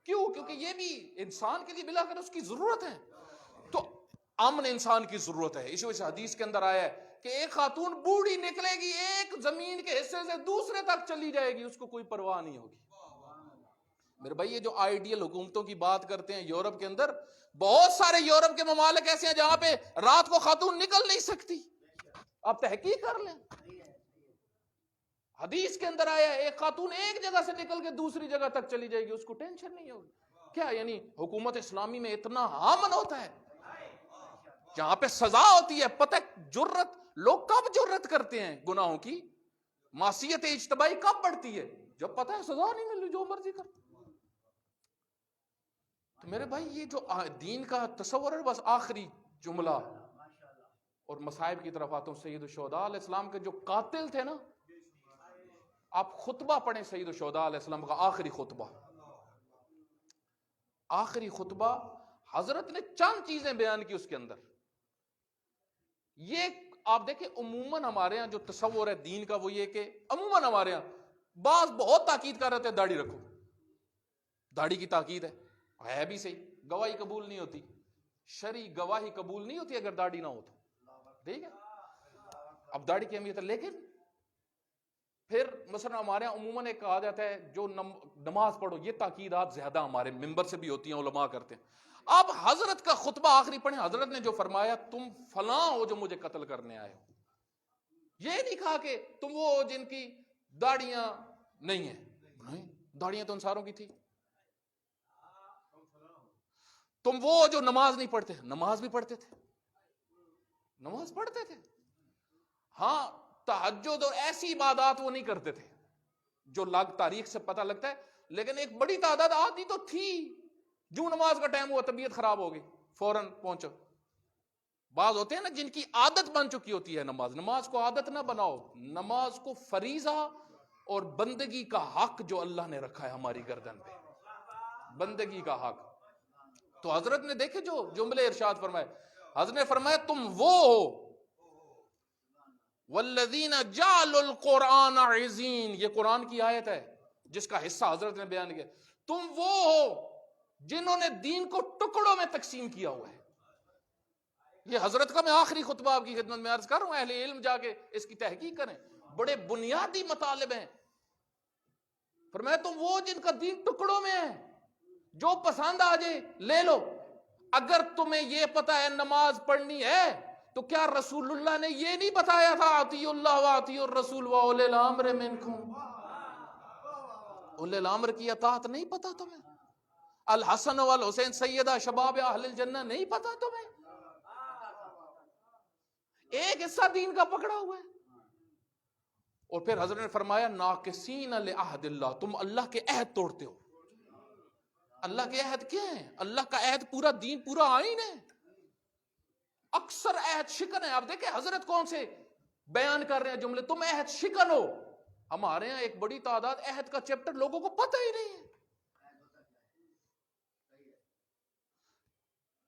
کیوں؟ کیونکہ یہ بھی انسان کے لیے بلا کر اس کی ضرورت ہے. تو امن انسان کی ضرورت ہے. اسی وجہ سے حدیث کے اندر آیا ہے کہ ایک خاتون بوڑھی نکلے گی، ایک زمین کے حصے سے دوسرے تک چلی جائے گی، اس کو کوئی پرواہ نہیں ہوگی. میرے بھائی یہ جو آئیڈیل حکومتوں کی بات کرتے ہیں، یورپ کے اندر بہت سارے یورپ کے ممالک ایسے ہیں جہاں پہ رات کو خاتون نکل نہیں سکتی. آپ تحقیق کر لیں، حدیث کے اندر آیا ہے ایک خاتون ایک جگہ سے نکل کے دوسری جگہ تک چلی جائے گی، اس کو ٹینشن نہیں ہوگی. کیا یعنی حکومت اسلامی میں اتنا امن ہوتا ہے، جہاں پہ سزا ہوتی ہے. پتہ جرت، لوگ کب جرت کرتے ہیں گناہوں کی، معصیت اجتماعی کب بڑھتی ہے؟ جب پتہ ہے سزا نہیں مل رہی، جو مرضی کر. تو میرے بھائی یہ جو دین کا تصور ہے، بس آخری جملہ، اور مصائب کی طرف آتا ہوں. سید الشہداء علیہ السلام کے جو قاتل تھے نا، آپ خطبہ پڑھیں سید الشہداء علیہ السلام کا آخری خطبہ. آخری خطبہ حضرت نے چند چیزیں بیان کی اس کے اندر. یہ آپ دیکھیں عموماً ہمارے ہاں جو تصور ہے دین کا وہ یہ کہ عموماً ہمارے ہاں بعض بہت تاکید کر رہے تھے داڑھی رکھو، داڑھی کی تاکید ہے بھی صحیح، گواہی قبول نہیں ہوتی، شرعی گواہی قبول نہیں ہوتی اگر داڑھی نہ ہو تو، ٹھیک ہے. اب داڑھی کی اہمیت ہے، لیکن پھر مثلا ہمارے یہاں عموماً ایک کہا جاتا ہے جو نماز پڑھو، یہ تاکیدات زیادہ ہمارے ممبر سے بھی ہوتی ہیں، علماء کرتے ہیں. اب حضرت کا خطبہ آخری پڑھیں، حضرت نے جو فرمایا تم فلاں ہو جو مجھے قتل کرنے آئے ہو. یہ نہیں کہا کہ تم وہ ہو جن کی داڑیاں نہیں ہیں، نہیں، داڑیاں تو انصاروں کی تھی. تم وہ جو نماز نہیں پڑھتے، نماز بھی پڑھتے تھے، نماز پڑھتے تھے. ہاں تہجد اور ایسی عبادات وہ نہیں کرتے تھے جو تاریخ سے پتہ لگتا ہے، لیکن ایک بڑی تعداد آتی تو تھی. جو نماز کا ٹائم ہوا طبیعت خراب ہو گئی فوراً پہنچو. بعض ہوتے ہیں نا جن کی عادت بن چکی ہوتی ہے نماز. نماز کو عادت نہ بناؤ، نماز کو فریضہ اور بندگی کا حق جو اللہ نے رکھا ہے ہماری گردن پہ، بندگی کا حق. تو حضرت نے دیکھے جو جملے ارشاد فرمائے، حضرت نے فرمایا تم وہ ہو والذین جعلوا القرآن عزین، یہ قرآن کی آیت ہے جس کا حصہ حضرت نے بیان کیا. تم وہ ہو جنہوں نے دین کو ٹکڑوں میں تقسیم کیا ہوا ہے. یہ حضرت کا میں آخری خطبہ آپ کی خدمت میں عرض کر رہا ہوں، اہل علم جا کے اس کی تحقیق کریں، بڑے بنیادی مطالب ہیں. فرمایا تم وہ جن کا دین ٹکڑوں میں ہے، جو پسند آ جائے لے لو. اگر تمہیں یہ پتا ہے نماز پڑھنی ہے تو کیا رسول اللہ نے یہ نہیں بتایا تھا اطیعوا اللہ واطیعوا الرسول واولی الامر منکم؟ اولی الامر کی اطاعت نہیں پتا تمہیں؟ الحسن والحسین سیدہ شباب اہل الجنہ نہیں پتا تمہیں؟ ایک حصہ دین کا پکڑا ہوا ہے. اور پھر حضرت نے فرمایا ناقصین لعہد اللہ، تم اللہ کے عہد توڑتے ہو. اللہ کے عہد کیا ہیں؟ اللہ کا عہد پورا دین، پورا آئین ہے. اکثر عہد شکن ہے. آپ دیکھیں حضرت کون سے بیان کر رہے ہیں جملے، تم عہد شکن ہو. ہمارے ہاں ایک بڑی تعداد عہد کا چیپٹر لوگوں کو پتہ ہی نہیں ہے.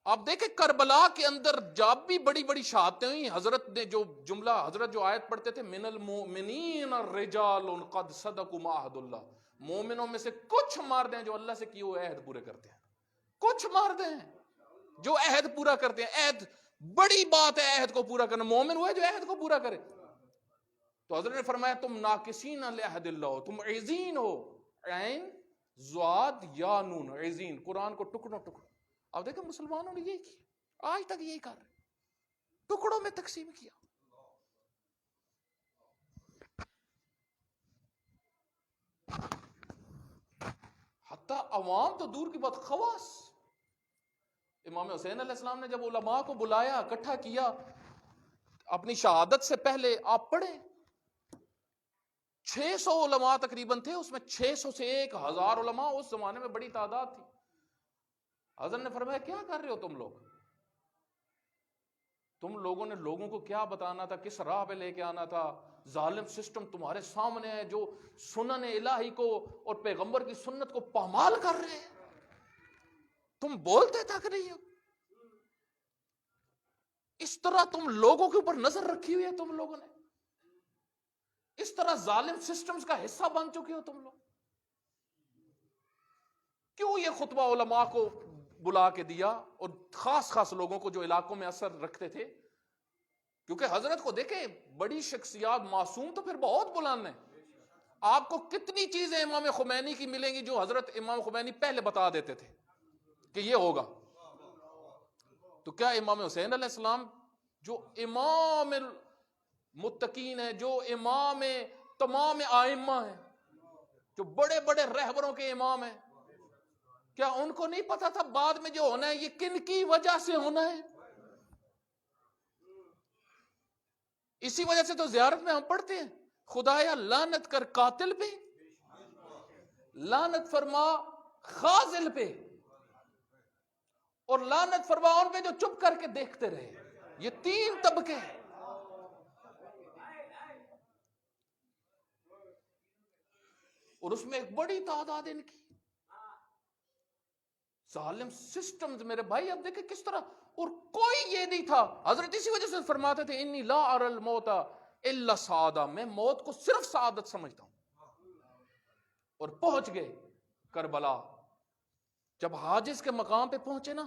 آپ دیکھیں کربلا کے اندر جب بھی بڑی بڑی شہادتیں ہوئی، حضرت نے جو جملہ، حضرت جو آیت پڑھتے تھے من المؤمنین الرجال قد صدقوا ما عهد اللہ، مومنوں میں سے کچھ مرد ہیں جو اللہ سے کیے ہوئے عہد پورے کرتے ہیں. کچھ مرد ہیں جو عہد پورا کرتے ہیں. عہد بڑی بات ہے، عہد کو پورا کرنا. مومن وہ ہے جو عہد کو پورا کرے. تو حضرت نے فرمایا تم ناقصین لعہد اللہ ہو، تم عزین ہو. عین ضاد یا نون، عزین. قرآن کو ٹکڑوں ٹکڑوں. اب دیکھیں مسلمانوں نے یہی کیا، آج تک یہی کر رہے، ٹکڑوں میں تقسیم کیا. حتیٰ عوام تو دور کی بات، خواص. امام حسین علیہ السلام نے جب علماء کو بلایا، اکٹھا کیا، اپنی شہادت سے پہلے آپ پڑھیں 600 علماء تقریباً تھے، اس میں 600 سے 1000 علماء، اس زمانے میں بڑی تعداد تھی. حضرت نے فرمایا کیا کر رہے ہو تم لوگ؟ تم لوگوں نے لوگوں کو کیا بتانا تھا، کس راہ پہ لے کے آنا تھا؟ ظالم سسٹم تمہارے سامنے ہے جو سنن الہی کو اور پیغمبر کی سنت کو پامال کر رہے ہیں. تم بولتے تک نہیں ہو. اس طرح تم لوگوں کے اوپر نظر رکھی ہوئی ہے، تم لوگوں نے اس طرح ظالم سسٹمز کا حصہ بن چکے ہو تم لوگ. کیوں یہ خطبہ علماء کو بلا کے دیا، اور خاص خاص لوگوں کو جو علاقوں میں اثر رکھتے تھے؟ کیونکہ حضرت کو دیکھیں بڑی شخصیات، معصوم تو پھر بہت بلند ہیں. آپ کو کتنی چیزیں امام خمینی کی ملیں گی جو حضرت امام خمینی پہلے بتا دیتے تھے کہ یہ ہوگا. تو کیا امام حسین علیہ السلام جو امام المتقین ہے، جو امام تمام ائمہ ہیں، جو بڑے بڑے رہبروں کے امام ہیں، کیا ان کو نہیں پتا تھا بعد میں جو ہونا ہے یہ کن کی وجہ سے ہونا ہے؟ اسی وجہ سے تو زیارت میں ہم پڑھتے ہیں خدایا لعنت کر قاتل پہ، لعنت فرما خاذل پہ. اور لعنت فرماؤ ان پہ جو چپ کر کے دیکھتے رہے. یہ 3 طبقے ہیں. اور اس میں ایک بڑی تعداد ان کی ظالم سسٹمز. میرے بھائی اب دیکھیں کس طرح. اور کوئی یہ نہیں تھا. حضرت اسی وجہ سے فرماتے تھے انی لا اری الموت الا سعادہ, میں موت کو صرف سعادت سمجھتا ہوں. اور پہنچ گئے کربلا. جب حاجز کے مقام پہ پہنچے نا,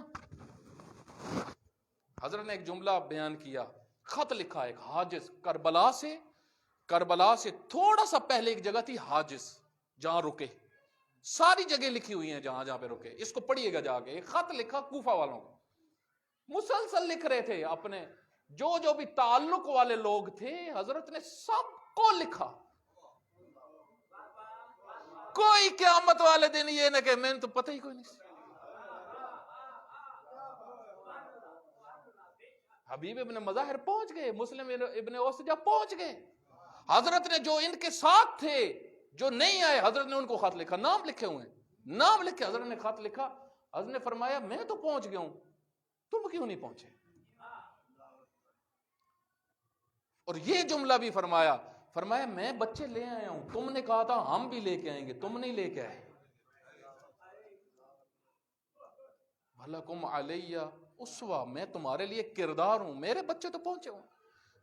حضرت نے ایک جملہ بیان کیا, خط لکھا ایک حاجز. کربلا سے تھوڑا سا پہلے ایک جگہ تھی حاجز, جہاں رکے. ساری جگہ لکھی ہوئی ہیں جہاں جہاں پہ رکے. اس کو پڑھیے گا جا کے. ایک خط لکھا کوفہ والوں کو, مسلسل لکھ رہے تھے اپنے جو بھی تعلق والے لوگ تھے. حضرت نے سب کو لکھا. کوئی قیامت والے دن یہ نہ کہ میں نے تو پتہ ہی کوئی نہیں. حبیب ابن مظاہر پہنچ گئے, مسلم ابن اوسجہ پہنچ گئے. حضرت نے جو ان کے ساتھ تھے جو نہیں آئے, حضرت نے ان کو خط لکھا. نام لکھے ہوئے ہیں, نام لکھ کے حضرت نے خط لکھا. حضرت نے فرمایا میں تو پہنچ گیا ہوں, تم کیوں نہیں پہنچے. اور یہ جملہ بھی فرمایا میں بچے لے آیا ہوں, تم نے کہا تھا ہم بھی لے کے آئیں گے, تم نہیں لے کے آئے. وَلَكُمْ عَلَيَّ اسوہ, میں تمہارے لیے کردار ہوں. میرے بچے تو پہنچے ہوں,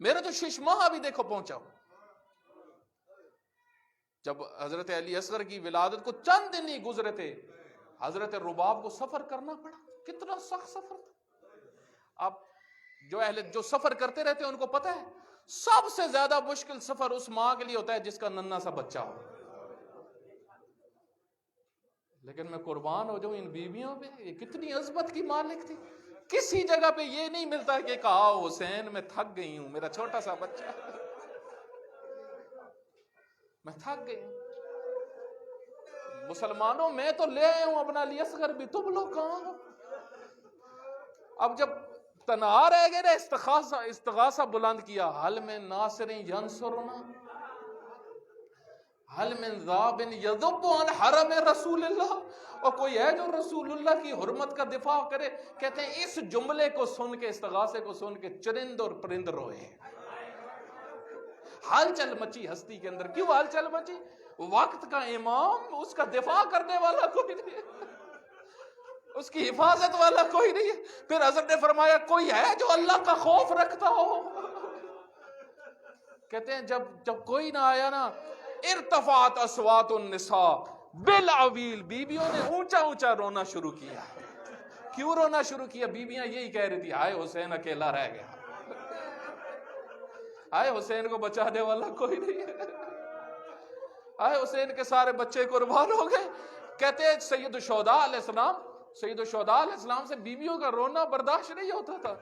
میرے تو 6 ماہ بھی دیکھو پہنچا ہوں. جب حضرت علی اصغر کی ولادت کو چند دن ہی گزرے تھے, حضرت رباب کو سفر کرنا پڑا. کتنا سخت سفر تھا. اب جو سفر کرتے رہتے ہیں ان کو پتہ ہے سب سے زیادہ مشکل سفر اس ماں کے لیے ہوتا ہے جس کا ننھا سا بچہ ہو. لیکن میں قربان ہو جاؤں ان بیویوں پہ, یہ کتنی عظمت کی مالک تھی. کسی جگہ پہ یہ نہیں ملتا کہ کہا حسین میں تھک گئی ہوں, میرا چھوٹا سا بچہ میں تھک گئی ہوں. مسلمانوں میں تو لے آئے ہوں اپنا علی اصغر بھی, تم لوگ کہاں ہو. اب جب تنہا رہ گئے نا, استغاثہ بلند کیا. حل من ناصر ینصرنا, حل من ذاب یذب عن حرم رسول اللہ. اور کوئی ہے جو رسول اللہ کی حرمت کا دفاع کرے. کہتے ہیں اس جملے کو سن کے, استغاثے کو سن کے چرند اور پرند روئے. ہلچل مچی ہستی کے اندر. کیوں ہلچل مچی؟ وقت کا امام, اس کا دفاع کرنے والا کوئی نہیں, اس کی حفاظت والا کوئی نہیں ہے. پھر حضرت نے فرمایا کوئی ہے جو اللہ کا خوف رکھتا ہو. کہتے ہیں جب کوئی نہ آیا نا, ارتفعت اصوات النساء بالعویل, بیبیوں نے اونچا اونچا رونا شروع کیا. کیوں رونا شروع کیا؟ بیبیاں یہی کہہ رہی تھی ہائے حسین اکیلا رہ گیا, ہائے حسین کو بچانے والا کوئی نہیں ہے, ہائے حسین کے سارے بچے قربان ہو گئے. کہتے ہیں سید الشہداء علیہ السلام سے بیویوں کا رونا برداشت نہیں ہوتا تھا.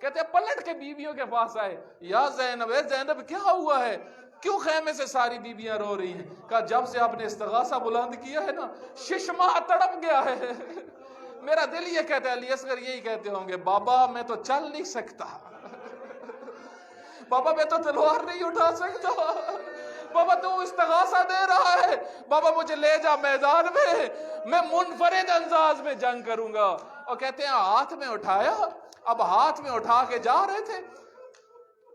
کہتے ہیں پلٹ کے بیویوں کے پاس آئے, یا زینب, اے زینب کیا ہوا ہے, کیوں خیمے سے ساری بیویاں رو رہی ہیں؟ کہا جب سے آپ نے استغاثہ بلند کیا ہے نا 6 ماہ تڑپ گیا ہے. میرا دل یہ کہتا ہے, علی اصغر یہی کہتے ہوں گے, بابا میں تو چل نہیں سکتا, بابا میں تو تلوار نہیں اٹھا سکتا, بابا تو استغاثہ دے رہا ہے, بابا مجھے لے جا میدان میں منفرد انداز میں جنگ کروں گا. اور کہتے ہیں ہاتھ میں اٹھایا. اب ہاتھ میں اٹھا کے جا رہے تھے,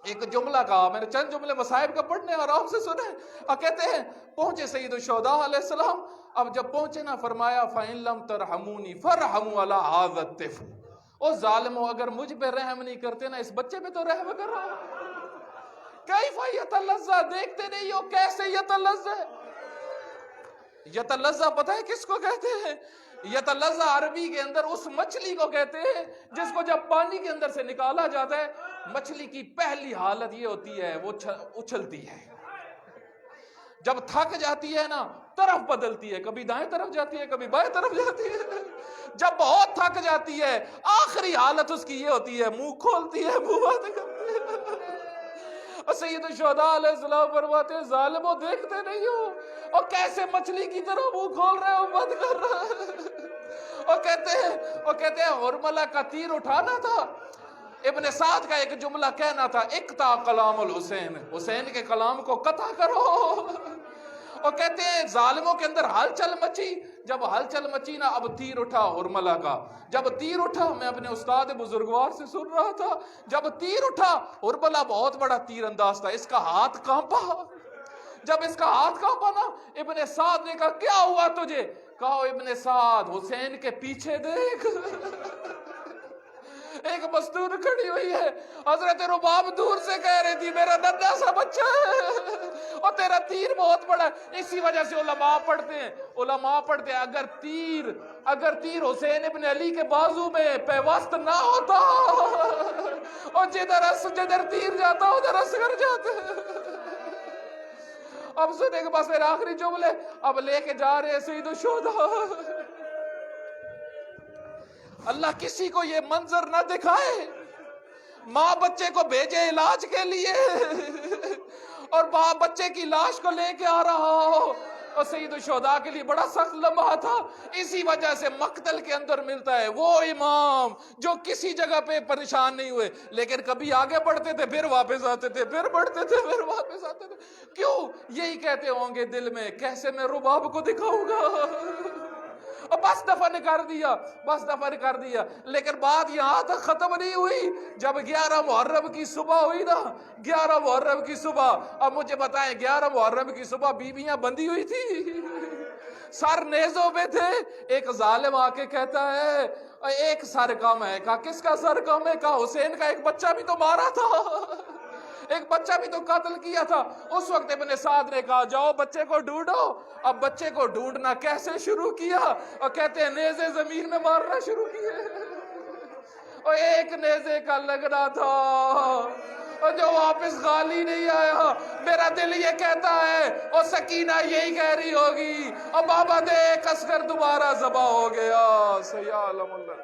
ایک جملہ کہا, میں نے چند جملے مصائب کا پڑھنے آرام سے سنے. اور کہتے ہیں پہنچے سید الشہداء علیہ السلام. اب جب پہنچے نا فرمایا فَإِن لَمْ تَرْحَمُونِي فَارْحَمُوا عَلَىٰ هَٰذَا الطِّفْلِ, او ظالمو اگر مجھ پہ رحم نہیں کرتے نا اس بچے پہ تو رحم کرو. کیف یتلذذ, دیکھتے نہیں ہو کیسے یتلذذ. یتلذذ پتہ ہے کس کو کہتے ہیں؟ یتلذذ عربی کے اندر اس مچھلی کو کہتے ہیں جس کو جب پانی کے اندر سے نکالا جاتا ہے, مچھلی کی پہلی حالت یہ ہوتی ہے وہ اچھلتی ہے. جب تھک جاتی ہے نا طرف بدلتی ہے, کبھی دائیں طرف جاتی ہے کبھی بائیں طرف جاتی ہے. جب بہت تھک جاتی ہے آخری حالت اس کی یہ ہوتی ہے منہ کھولتی ہے, منہ بند کرتی ہے. اور سید الشہداء علیہ السلام فرماتے ہیں ظالموں دیکھتے نہیں ہو, اور کیسے مچھلی کی طرح منہ کھول رہے ہو, بند کر رہا ہے. اور کہتے ہیں ہرملہ کا تیر اٹھانا تھا. ابن سعد کا ایک جملہ کہنا تھا, اقطع کلام الحسین, حسین کے کلام کو قطع کرو. اور کہتے ہیں ظالموں کے اندر ہلچل مچی. جب ہلچل مچی نا اب تیر اٹھا ہرملہ کا. جب تیر اٹھا, میں اپنے استاد بزرگوار سے سن رہا تھا, جب تیر اٹھا ہرملہ بہت بڑا تیر انداز تھا, اس کا ہاتھ کانپا. جب اس کا ہاتھ کانپا نا, ابن سعد نے کہا کیا ہوا تجھے؟ کہا ابن سعد حسین کے پیچھے دیکھ. ایک مستور کھڑی ہوئی ہے. حضرت رباب دور سے کہہ رہی تھی میرا ننھا سا بچہ ہے اور تیرا تیر بہت بڑا ہے. اسی وجہ سے علماء پڑھتے ہیں اگر تیر حسین ابن علی کے بازو میں پیوست نہ ہوتا اور جدھر تیر جاتا ادھر اصغر جاتے. اب سنے کے پاس میرے آخری جملے اب لے کے جا رہے ہیں سید الشہداء. اللہ کسی کو یہ منظر نہ دکھائے, ماں بچے کو بھیجے علاج کے لیے اور باپ بچے کی لاش کو لے کے آ رہا ہو. اور سید الشہداء کے لیے بڑا سخت لمحہ تھا. اسی وجہ سے مقتل کے اندر ملتا ہے وہ امام جو کسی جگہ پہ پریشان نہیں ہوئے, لیکن کبھی آگے بڑھتے تھے پھر واپس آتے تھے, پھر بڑھتے تھے پھر واپس آتے تھے. کیوں؟ یہی کہتے ہوں گے دل میں کیسے میں رباب کو دکھاؤں گا. اور بس دفن کر دیا. لیکن بات یہاں تک ختم نہیں ہوئی. جب 11 محرم کی صبح ہوئی نا, 11 محرم کی صبح, اب مجھے بتائیں 11 محرم کی صبح بیویاں بندھی ہوئی تھی, سر نیزوں پہ تھے. ایک ظالم آ کے کہتا ہے ایک سر کم ہے. کہا کس کا سر کم ہے؟ کہا حسین کا. ایک بچہ بھی تو مارا تھا, ایک بچہ بھی تو قتل کیا تھا. اس وقت ابن سعد نے کہا جاؤ بچے کو ڈھونڈو. اب بچے کو ڈھونڈنا کیسے شروع کیا؟ اور کہتے ہیں نیزے زمین میں مارنا شروع کیے. اور ایک نیزے کا لگنا تھا اور جو واپس خالی نہیں آیا. میرا دل یہ کہتا ہے اور سکینہ یہی کہہ رہی ہوگی اور بابا دیکھ اصغر دوبارہ ذبح ہو گیا. سیعلم اللہ.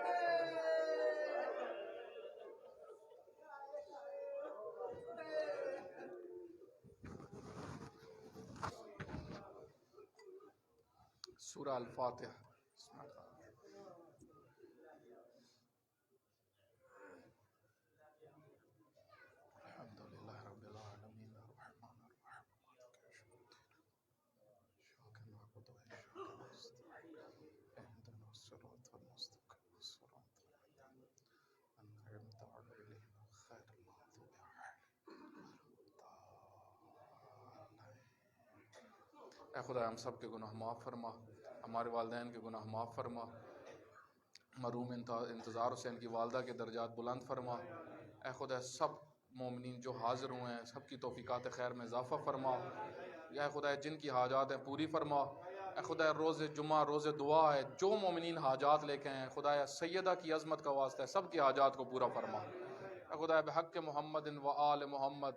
سورہ الفاتحہ. الحمدللہ رب العالمین الرحمن الرحیم اهدنا الصراط المستقيم صراط الذين أنعمت عليهم غير المغضوب عليهم. اے خدا ہم سب کے گناہ معاف فرما, ہمارے والدین کے گناہ معاف فرما, مرحوم انتظار حسین کی والدہ کے درجات بلند فرما. اے خدا سب مومنین جو حاضر ہوئے ہیں سب کی توفیقات خیر میں اضافہ فرما. یا خدا جن کی حاجات ہیں پوری فرما. اے خدا روز جمعہ روز دعا ہے, جو مومنین حاجات لے کے ہیں خدا سیدہ کی عظمت کا واسطہ ہے سب کی حاجات کو پورا فرما. اے خدا بحق محمد و آل محمد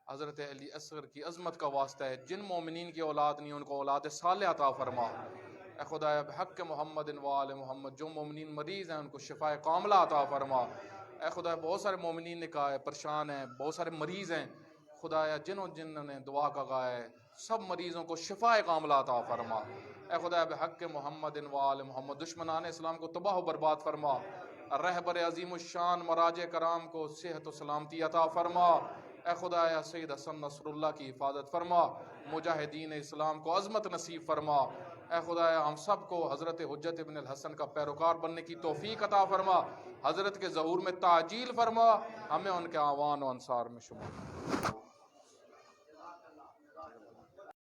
حضرت علی اصغر کی عظمت کا واسطہ ہے جن مومنین کی اولاد نہیں ان کو اولاد صالح عطا فرما. اے خدا بحق محمد و آل محمد جو مومنین مریض ہیں ان کو شفاء کاملہ عطا فرما. اے خدا بہت سارے مومنین نے کہا ہے پریشان ہیں, بہت سارے مریض ہیں خدایا, جنہوں نے دعا کا کہا ہے سب مریضوں کو شفاء کاملہ عطا فرما. اے خدا بحق محمد و آل محمد دشمنان اسلام کو تباہ و برباد فرما. رہبر عظیم الشان مراج کرام کو صحت و سلامتی عطا فرما. اے خدایا سید حسن نصر اللہ کی حفاظت فرما, مجاہدین اسلام کو عظمت نصیب فرما. اے خدایا ہم سب کو حضرت حجت ابن الحسن کا پیروکار بننے کی توفیق عطا فرما. حضرت کے ظہور میں تعجیل فرما, ہمیں ان کے اعوان و انصار میں شمار.